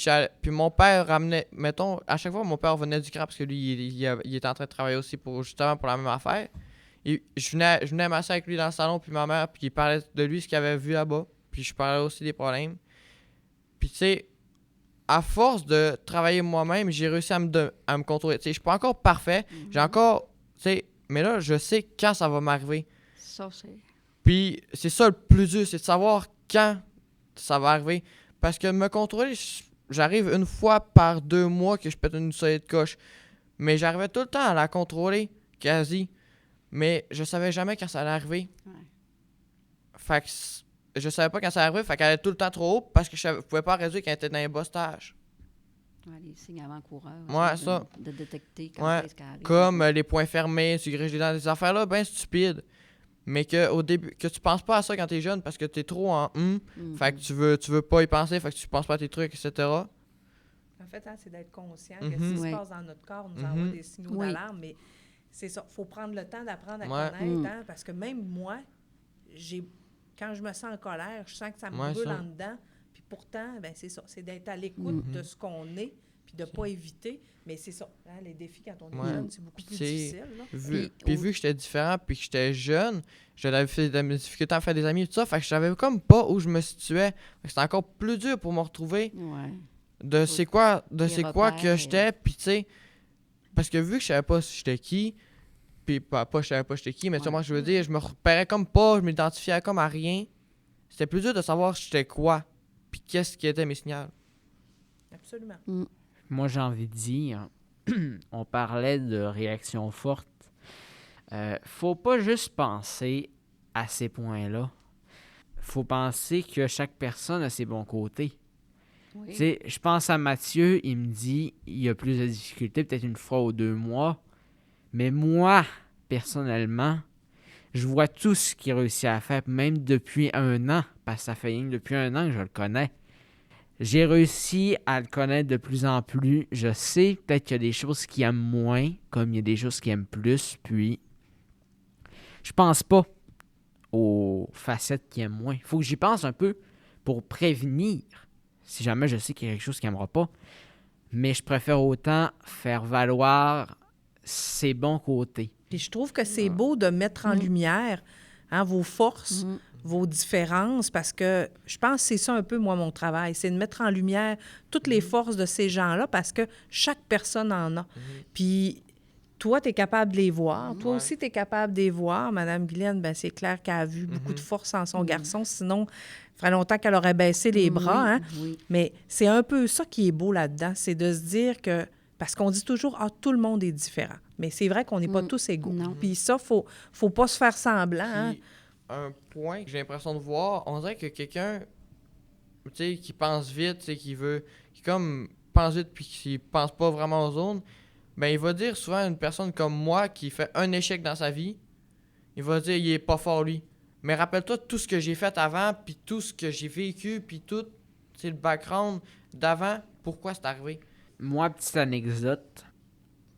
mon père ramenait, mettons, à chaque fois, mon père venait du CRA parce que lui, il était en train de travailler aussi justement pour la même affaire. Et je venais m'asseoir avec lui dans le salon, puis ma mère, puis il parlait de lui, ce qu'il avait vu là-bas. Puis je parlais aussi des problèmes. Puis tu sais, à force de travailler moi-même, j'ai réussi à me contrôler. Tu sais, je suis pas encore parfait. J'ai encore, tu sais, mais là, je sais quand ça va m'arriver. Ça, c'est... Puis c'est ça le plus dur, c'est de savoir quand ça va arriver. Parce que me contrôler, j'arrive une fois par 2 mois que je pète une solide coche. Mais j'arrivais tout le temps à la contrôler, quasi. Mais je savais jamais quand ça allait arriver. Ouais. Fait que je savais pas quand ça allait arriver, fait qu'elle allait tout le temps trop haut parce que je pouvais pas réduire quand elle était dans les bas stages. Ouais, les signes avant-coureurs. Ouais, de, ça. De détecter quand Ouais, est-ce qu'elle arrive. Comme les points fermés, tu griges dans des affaires là, ben stupides. Mais que au début, que tu penses pas à ça quand t'es jeune parce que t'es trop en Mhm. fait que tu veux pas y penser, fait que tu penses pas à tes trucs, etc. En fait, c'est d'être conscient que Mhm. ce qui Ouais. se passe dans notre corps nous Mhm. envoie des signaux Oui. d'alarme, mais c'est ça. Il faut prendre le temps d'apprendre à Ouais. connaître, Mm. hein, parce que même moi, quand je me sens en colère, je sens que ça me Ouais, brûle ça. en dedans. Puis pourtant, ben c'est ça. C'est d'être à l'écoute Mhm. de ce qu'on est, puis de ne pas éviter. Mais c'est ça. Hein, les défis quand on est Ouais. jeune, c'est beaucoup Puis plus c'est- difficile. Là. Puis vu que j'étais différent puis que j'étais jeune, j'avais fait de mes difficultés à faire des amis et tout ça, fait que je savais comme pas où je me situais. Fait que c'était encore plus dur pour me retrouver Ouais. de c'est quoi Les que repères. j'étais, puis tu sais, parce que vu que je savais pas si j'étais qui, puis pas je savais pas j'étais qui, mais tu sais, Ouais. moi je veux dire, je me repérais comme pas, je m'identifiais comme à rien. C'était plus dur de savoir j'étais quoi, puis qu'est-ce qui était mes signaux. Absolument. Moi, j'ai envie de dire, on parlait de réaction forte. Faut pas juste penser à ces points-là. Faut penser que chaque personne a ses bons côtés. Oui. Tu sais, je pense à Mathieu, il me dit il y a plus de difficultés, peut-être une fois ou 2 mois. Mais moi, personnellement, je vois tout ce qu'il réussit à faire, même depuis 1 an, parce que ça fait rien que depuis 1 an que je le connais. J'ai réussi à le connaître de plus en plus. Je sais peut-être qu'il y a des choses qu'il aime moins, comme il y a des choses qu'il aime plus, puis je pense pas aux facettes qu'il aime moins. Il faut que j'y pense un peu pour prévenir, si jamais je sais qu'il y a quelque chose qu'il n'aimera pas. Mais je préfère autant faire valoir ses bons côtés. Puis je trouve que c'est beau de mettre en lumière vos forces, vos différences, parce que je pense que c'est ça un peu, moi, mon travail, c'est de mettre en lumière toutes les forces de ces gens-là, parce que chaque personne en a. Puis toi, tu es capable de les voir. Toi aussi, tu es capable de les voir. Madame Guylaine, ben c'est clair qu'elle a vu beaucoup de force en son garçon, sinon, il ferait longtemps qu'elle aurait baissé les bras. Hein? Oui. Mais c'est un peu ça qui est beau là-dedans, c'est de se dire que, parce qu'on dit toujours, tout le monde est différent. Mais c'est vrai qu'on n'est pas tous égaux. Non. Puis ça, faut pas se faire semblant. Hein? Puis, un point que j'ai l'impression de voir, on dirait que quelqu'un, tu sais, qui pense vite, tu sais, qui comme pense vite puis qui pense pas vraiment aux autres, ben il va dire souvent à une personne comme moi qui fait un échec dans sa vie, il va dire il est pas fort lui. Mais rappelle-toi tout ce que j'ai fait avant, puis tout ce que j'ai vécu, puis tout, c'est le background d'avant, pourquoi c'est arrivé. Moi, petite anecdote,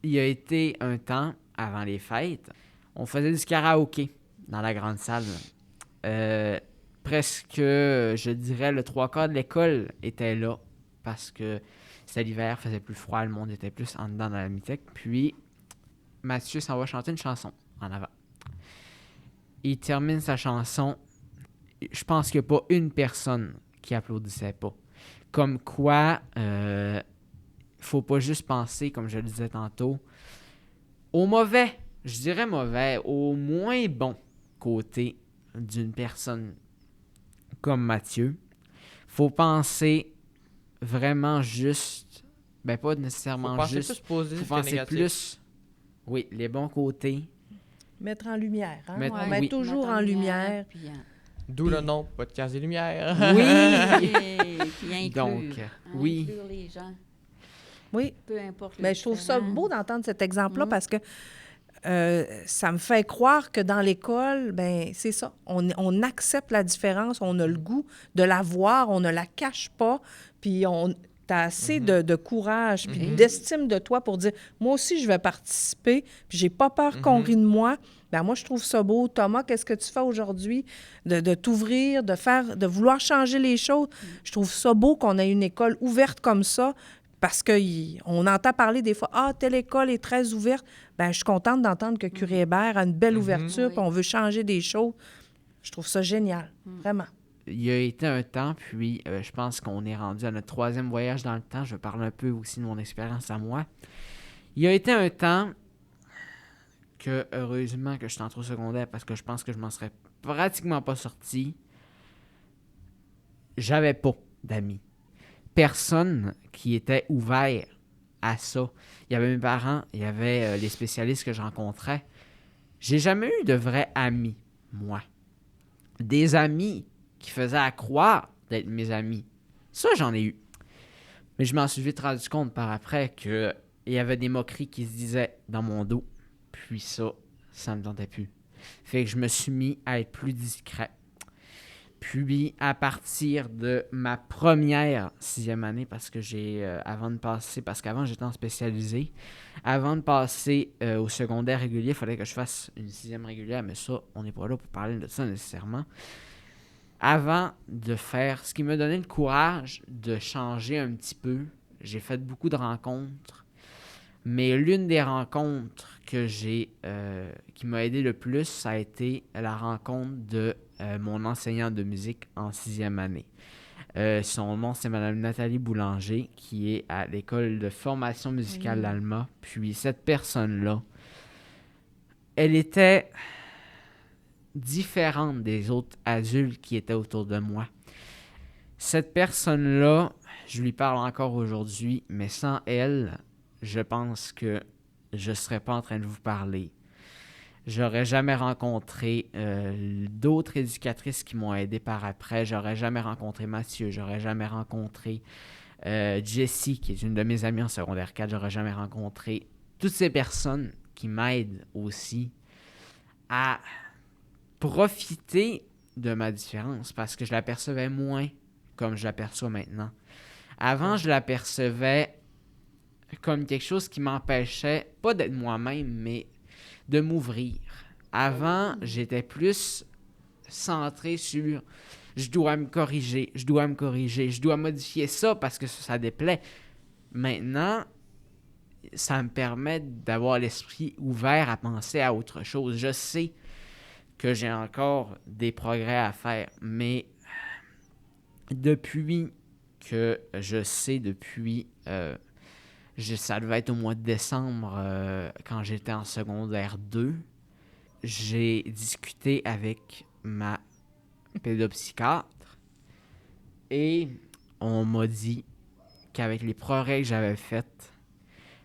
il y a été un temps, avant les fêtes, on faisait du karaoké dans la grande salle. Presque, je dirais, le 3/4 de l'école était là, parce que c'était l'hiver, faisait plus froid, le monde était plus en dedans dans la mythique. Puis, Mathieu s'en va chanter une chanson en avant. Il termine sa chanson. Je pense qu'il n'y a pas une personne qui applaudissait pas. Comme quoi, faut pas juste penser, comme je le disais tantôt, au mauvais, je dirais mauvais, au moins bon côté d'une personne comme Mathieu. Faut penser vraiment juste, ben pas nécessairement Faut penser juste, plus positif faut que penser négatif. plus, oui, les bons côtés. Mettre en lumière. Hein? Mettre- On met oui. toujours Mettre en lumière. Puis, D'où le nom, podcast des lumières. Oui! puis inclure. Donc, oui. Inclure les gens, Oui. peu importe. Mais je trouve ça beau d'entendre cet exemple-là parce que ça me fait croire que dans l'école, ben c'est ça. On accepte la différence, on a le goût de la voir, on ne la cache pas, puis t'as assez de courage puis d'estime de toi pour dire « Moi aussi, je vais participer, puis j'ai pas peur qu'on rit de moi. » Ben moi, je trouve ça beau. Thomas, qu'est-ce que tu fais aujourd'hui? De t'ouvrir, de vouloir changer les choses. Je trouve ça beau qu'on ait une école ouverte comme ça, parce qu'on entend parler des fois « Ah, telle école est très ouverte. » Ben je suis contente d'entendre que Curie Hébert a une belle ouverture, Oui. puis on veut changer des choses. Je trouve ça génial, vraiment. Il y a été un temps, puis je pense qu'on est rendu à notre 3e voyage dans le temps. Je vais parler un peu aussi de mon expérience à moi. Il y a été un temps que, heureusement, que je suis entré au secondaire parce que je pense que je m'en serais pratiquement pas sorti. J'avais pas d'amis. Personne qui était ouvert à ça. Il y avait mes parents, il y avait les spécialistes que je rencontrais. J'ai jamais eu de vrais amis, moi. Des amis qui faisaient à croire d'être mes amis. Ça, j'en ai eu. Mais je m'en suis vite rendu compte par après qu'il y avait des moqueries qui se disaient dans mon dos. Puis ça me tentait plus. Fait que je me suis mis à être plus discret. Puis, à partir de ma première 6e année, parce que parce qu'avant, j'étais en spécialisé. Avant de passer au secondaire régulier, il fallait que je fasse une 6e régulière, mais ça, on n'est pas là pour parler de ça nécessairement. Avant de faire ce qui me donnait le courage de changer un petit peu, j'ai fait beaucoup de rencontres, mais l'une des rencontres qui m'a aidé le plus, ça a été la rencontre de mon enseignant de musique en 6e année. Son nom, c'est Mme Nathalie Boulanger, qui est à l'école de formation musicale d'Alma. Puis cette personne-là, elle était différente des autres adultes qui étaient autour de moi. Cette personne-là, je lui parle encore aujourd'hui, mais sans elle, je pense que je ne serais pas en train de vous parler. J'aurais jamais rencontré d'autres éducatrices qui m'ont aidé par après. J'aurais jamais rencontré Mathieu. J'aurais jamais rencontré Jessie, qui est une de mes amies en secondaire 4. J'aurais jamais rencontré toutes ces personnes qui m'aident aussi à profiter de ma différence parce que je l'apercevais moins comme je l'aperçois maintenant. Avant, je l'apercevais comme quelque chose qui m'empêchait, pas d'être moi-même, mais de m'ouvrir. Avant, j'étais plus centré sur je dois me corriger, je dois modifier ça parce que ça déplaît. Maintenant, ça me permet d'avoir l'esprit ouvert à penser à autre chose. Je sais que j'ai encore des progrès à faire, mais depuis que je sais, ça devait être au mois de décembre, quand j'étais en secondaire 2, j'ai discuté avec ma pédopsychiatre et on m'a dit qu'avec les progrès que j'avais faits,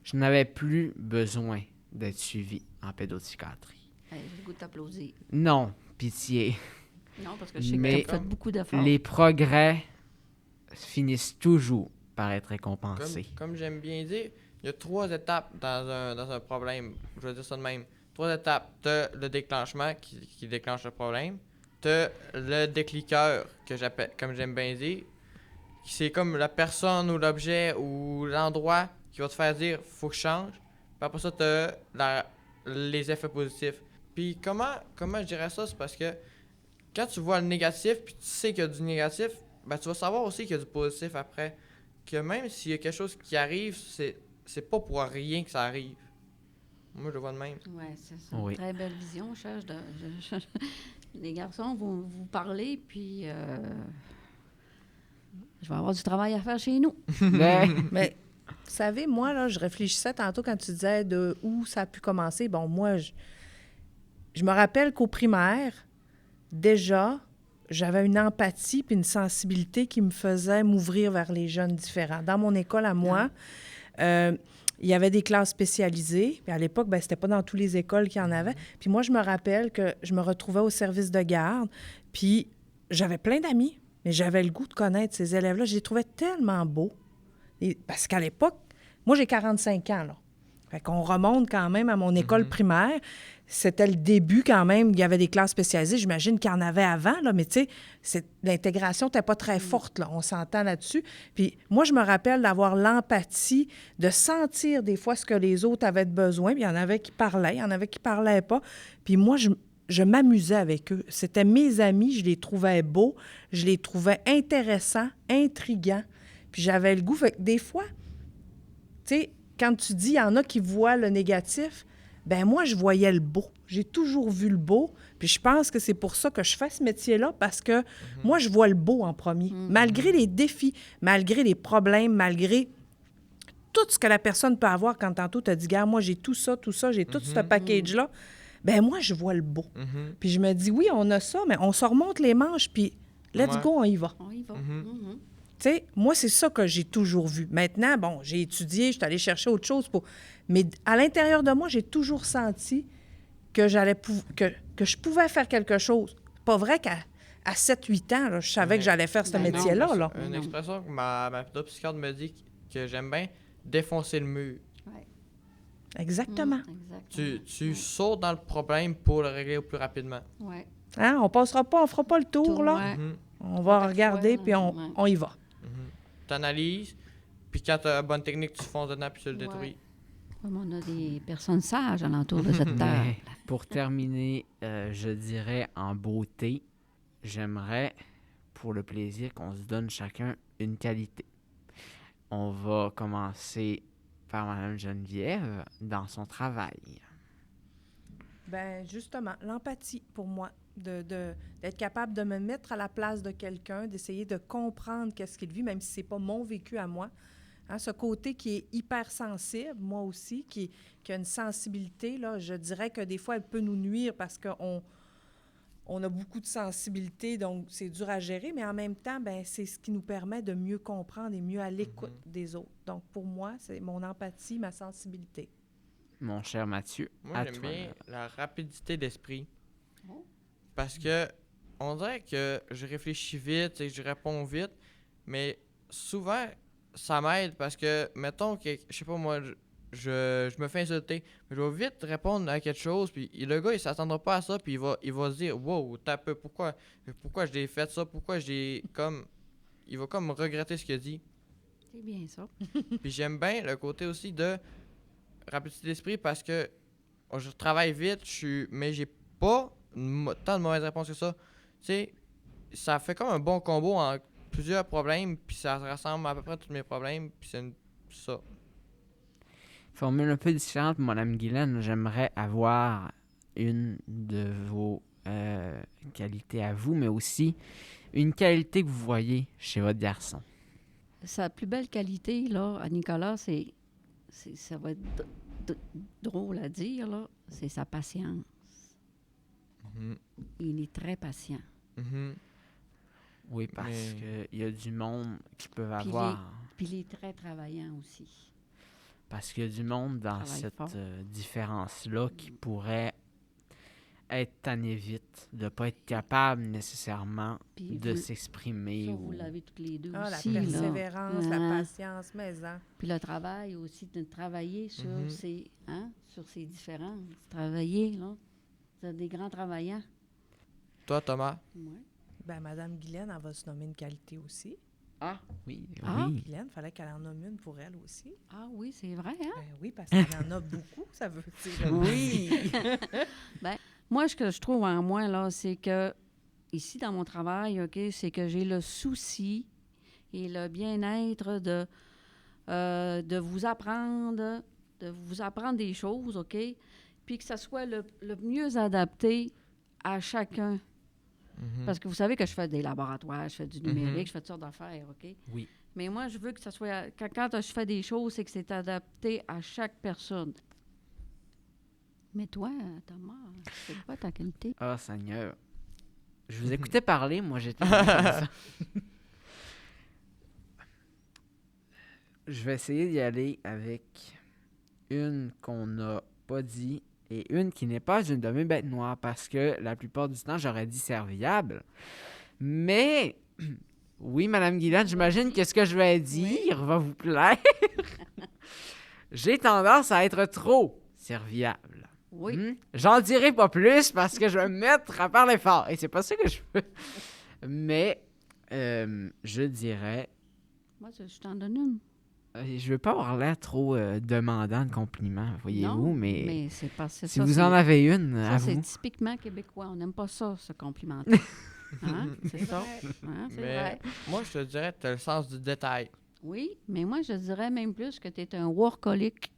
je n'avais plus besoin d'être suivi en pédopsychiatrie. Hey, j'ai le goût de t'applaudir. Non, pitié. Non, parce que je sais que Mais tu as fait beaucoup d'efforts. les progrès finissent toujours par être récompensés. Comme j'aime bien dire, il y a 3 étapes dans un problème. Je vais dire ça de même. 3 étapes. Tu as le déclenchement qui déclenche le problème. Tu as le décliqueur, que j'appelle, comme j'aime bien dire. C'est comme la personne ou l'objet ou l'endroit qui va te faire dire « faut que je change ». Puis après ça, tu as les effets positifs. Puis comment je dirais ça? C'est parce que quand tu vois le négatif puis tu sais qu'il y a du négatif, ben tu vas savoir aussi qu'il y a du positif après. Que même s'il y a quelque chose qui arrive, c'est pas pour rien que ça arrive. Moi, je le vois de même. Oui, c'est ça. Oui. Très belle vision, cher. Les garçons, vous parlez, puis je vais avoir du travail à faire chez nous. Mais, vous savez, moi, là, je réfléchissais tantôt quand tu disais de où ça a pu commencer. Bon, moi, je me rappelle qu'au primaire, déjà, j'avais une empathie puis une sensibilité qui me faisait m'ouvrir vers les jeunes différents. Dans mon école à moi, il y avait des classes spécialisées. Puis à l'époque, ben, c'était pas dans toutes les écoles qu'il y en avait. Puis moi, je me rappelle que je me retrouvais au service de garde. Puis j'avais plein d'amis, mais j'avais le goût de connaître ces élèves-là. Je les trouvais tellement beaux. Parce qu'à l'époque, moi, j'ai 45 ans, là. Fait qu'on remonte quand même à mon école primaire. C'était le début quand même. Il y avait des classes spécialisées. J'imagine qu'il y en avait avant, là, mais tu sais, l'intégration n'était pas très forte, là. On s'entend là-dessus. Puis moi, je me rappelle d'avoir l'empathie, de sentir des fois ce que les autres avaient de besoin. Puis il y en avait qui parlaient, il y en avait qui ne parlaient pas. Puis moi, je m'amusais avec eux. C'était mes amis, je les trouvais beaux, je les trouvais intéressants, intriguants. Puis j'avais le goût. Fait que des fois, tu sais, quand tu dis, il y en a qui voient le négatif, ben moi, je voyais le beau. J'ai toujours vu le beau. Puis je pense que c'est pour ça que je fais ce métier-là, parce que moi, je vois le beau en premier. Malgré les défis, malgré les problèmes, malgré tout ce que la personne peut avoir quand tantôt tu as dit, gars, moi, j'ai tout ça, j'ai tout ce package-là. Ben moi, je vois le beau. Puis je me dis, oui, on a ça, mais on se remonte les manches, puis let's go, on y va. On y va. Tu sais, moi, c'est ça que j'ai toujours vu. Maintenant, bon, j'ai étudié, je suis allée chercher autre chose. Mais à l'intérieur de moi, j'ai toujours senti que que je pouvais faire quelque chose. Pas vrai qu'à 7-8 ans, là, je savais que j'allais faire ce métier-là. Non, Là. Une expression que ma pédopsychiatre me dit que j'aime bien, défoncer le mur. Ouais. Exactement. Tu sautes dans le problème pour le régler au plus rapidement. Ouais. Hein? On fera pas le tour, là. Ouais. On va regarder, puis ouais. on y va. T'analyses, puis quand tu as la bonne technique, tu fonces dedans, puis tu le détruis. Comme on a des personnes sages alentour de cette terre. Mais pour terminer, je dirais en beauté, j'aimerais, pour le plaisir, qu'on se donne chacun une qualité. On va commencer par Mme Geneviève dans son travail. Bien, justement, l'empathie, pour moi, d'être capable de me mettre à la place de quelqu'un, d'essayer de comprendre qu'est-ce qu'il vit, même si ce n'est pas mon vécu à moi. Hein, ce côté qui est hypersensible, moi aussi, qui a une sensibilité, là, je dirais que des fois, elle peut nous nuire parce qu'on on a beaucoup de sensibilité, donc c'est dur à gérer, mais en même temps, ben c'est ce qui nous permet de mieux comprendre et mieux à l'écoute des autres. Donc, pour moi, c'est mon empathie, ma sensibilité. Mon cher Mathieu, Moi, à j'aime toi. bien la rapidité d'esprit. Oh. Parce que on dirait que je réfléchis vite et je réponds vite, mais souvent, ça m'aide parce que, mettons que, je sais pas moi, je me fais insulter, mais je vais vite répondre à quelque chose, puis le gars, il s'attendra pas à ça, puis il va se dire, wow, t'as peu, pourquoi j'ai fait ça, pourquoi j'ai comme. Il va comme regretter ce qu'il a dit. C'est bien ça. Puis j'aime bien le côté aussi de rapidité d'esprit parce que je travaille vite, mais j'ai pas tant de mauvaises réponses que ça. Tu sais, ça fait comme un bon combo en plusieurs problèmes, puis ça rassemble à peu près tous mes problèmes, puis c'est ça. Formule un peu différente, Madame Guylaine, j'aimerais avoir une de vos qualités à vous, mais aussi une qualité que vous voyez chez votre garçon. Sa plus belle qualité, là, à Nicolas, ça va être drôle à dire, là, c'est sa patience. Mhm. Il est très patient. Mhm. Oui, parce Mais- qu'il y a du monde qui peuvent Puis avoir... Puis il est très travaillant aussi. Parce qu'il y a du monde dans Travaille cette fort. différence-là qui pourrait être tanné vite, de ne pas être capable nécessairement Puis de vous- s'exprimer. Ça, ou- vous l'avez toutes les deux Ah, aussi. la là. persévérance, la Hein? patience, mais hein. Puis le travail aussi, de travailler sur, Mhm. sur ces différences. Travailler, là. Vous êtes des grands travaillants. Toi, Thomas? Ouais. Ben, Madame Guylaine, elle va se nommer une qualité aussi. Ah, oui, Ah. oui. Guylaine, il fallait qu'elle en nomme une pour elle aussi. Ah oui, c'est vrai, hein? Ben oui, parce qu'elle en a beaucoup, ça veut dire. Oui! Moi, ce que je trouve en moi, là, c'est que, ici, dans mon travail, OK, c'est que j'ai le souci et le bien-être de vous apprendre des choses, OK? Puis que ça soit le mieux adapté à chacun. Mhm. Parce que vous savez que je fais des laboratoires, je fais du numérique, je fais toutes sortes d'affaires, OK? Oui. Mais moi, je veux que ça soit... Quand je fais des choses, c'est que c'est adapté à chaque personne. Mais toi, Thomas, c'est quoi ta qualité? Ah, Seigneur. Je vous écoutais parler, moi j'étais comme ça. Je vais essayer d'y aller avec une qu'on n'a pas dit et une qui n'est pas une de mes bêtes noires parce que la plupart du temps, j'aurais dit serviable. Mais, oui, Madame Guylaine, j'imagine que ce que je vais dire va vous plaire. J'ai tendance à être trop serviable. Oui. J'en dirai pas plus parce que je vais me mettre à parler fort. Et c'est pas ça que je veux. Mais, je dirais... Moi, je t'en donne une. Je veux pas avoir l'air trop demandant de compliments, voyez-vous, Non, mais c'est pas c'est si ça, vous c'est- en avez une, ça, à c'est vous. typiquement québécois. On n'aime pas ça, se complimenter. Hein? C'est ça. Hein? C'est Mais vrai. moi, je te dirais que tu as le sens du détail. Oui, mais moi, je dirais même plus que tu es un workaholic.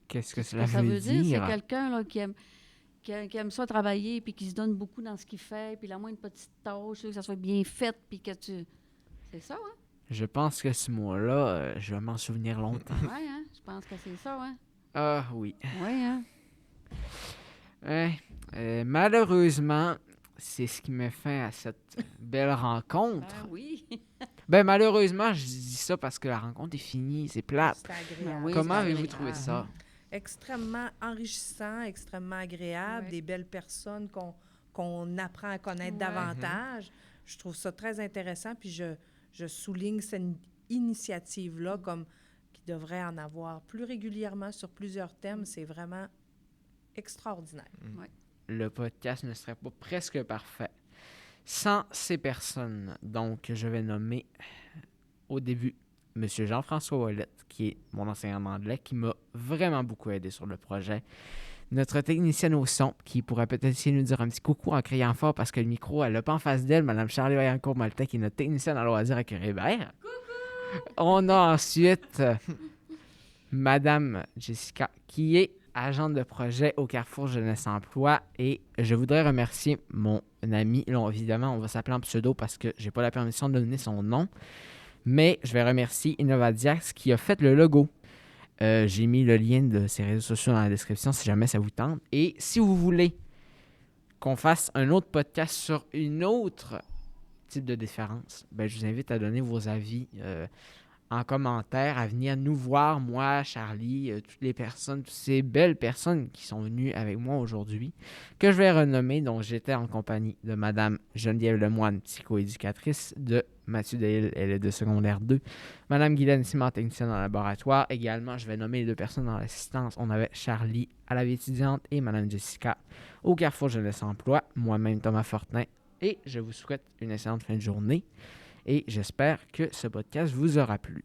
Qu'est-ce que Ce cela que ça veut veut dire, dire? c'est quelqu'un là, qui aime ça travailler, puis qui se donne beaucoup dans ce qu'il fait, puis la moindre petite tâche, que ça soit bien fait, puis que tu... C'est ça, hein? Je pense que ce mot-là, je vais m'en souvenir longtemps. Oui, hein? Je pense que c'est ça, hein? Ah oui. Oui, hein? Malheureusement, c'est ce qui met fin à cette belle rencontre. Ah oui. Ben malheureusement, je dis ça parce que la rencontre est finie, c'est plate. C'est agréable. Oui, Comment c'est avez-vous agréable. trouvé ça? Extrêmement enrichissant, extrêmement agréable, Ouais. des belles personnes qu'on apprend à connaître Ouais. davantage. Je trouve ça très intéressant, puis je souligne cette initiative-là comme qu'il devrait en avoir plus régulièrement sur plusieurs thèmes. C'est vraiment extraordinaire. Le podcast ne serait pas presque parfait sans ces personnes. Donc, je vais nommer au début M. Jean-François Ouellette, qui est mon enseignant d'anglais, qui m'a vraiment beaucoup aidé sur le projet. Notre technicienne au son, qui pourrait peut-être essayer de nous dire un petit coucou en criant fort parce que le micro, elle l'a pas en face d'elle, Mme Charlie Vaillancourt-Maltais, qui est notre technicienne à loisirs à Curie-Hébert. On a ensuite Madame Jessica, qui est agente de projet au Carrefour Jeunesse Emploi. Et je voudrais remercier mon ami, là, évidemment, on va s'appeler en pseudo parce que j'ai pas la permission de donner son nom, mais je vais remercier Innovadiax qui a fait le logo. J'ai mis le lien de ses réseaux sociaux dans la description si jamais ça vous tente. Et si vous voulez qu'on fasse un autre podcast sur une autre type de différence, ben, je vous invite à donner vos avis en commentaire, à venir nous voir, moi, Charlie, toutes les personnes, toutes ces belles personnes qui sont venues avec moi aujourd'hui, que je vais renommer. Donc, j'étais en compagnie de Madame Geneviève Lemoine, psychoéducatrice, de Mathieu Delisle, elle est de secondaire 2, Madame Guylaine Simard, technicienne en laboratoire. Également, je vais nommer les deux personnes dans l'assistance. On avait Charlie à la vie étudiante et Madame Jessica au Carrefour Jeunesse Emploi, moi-même Thomas Fortin, et je vous souhaite une excellente fin de journée. Et j'espère que ce podcast vous aura plu.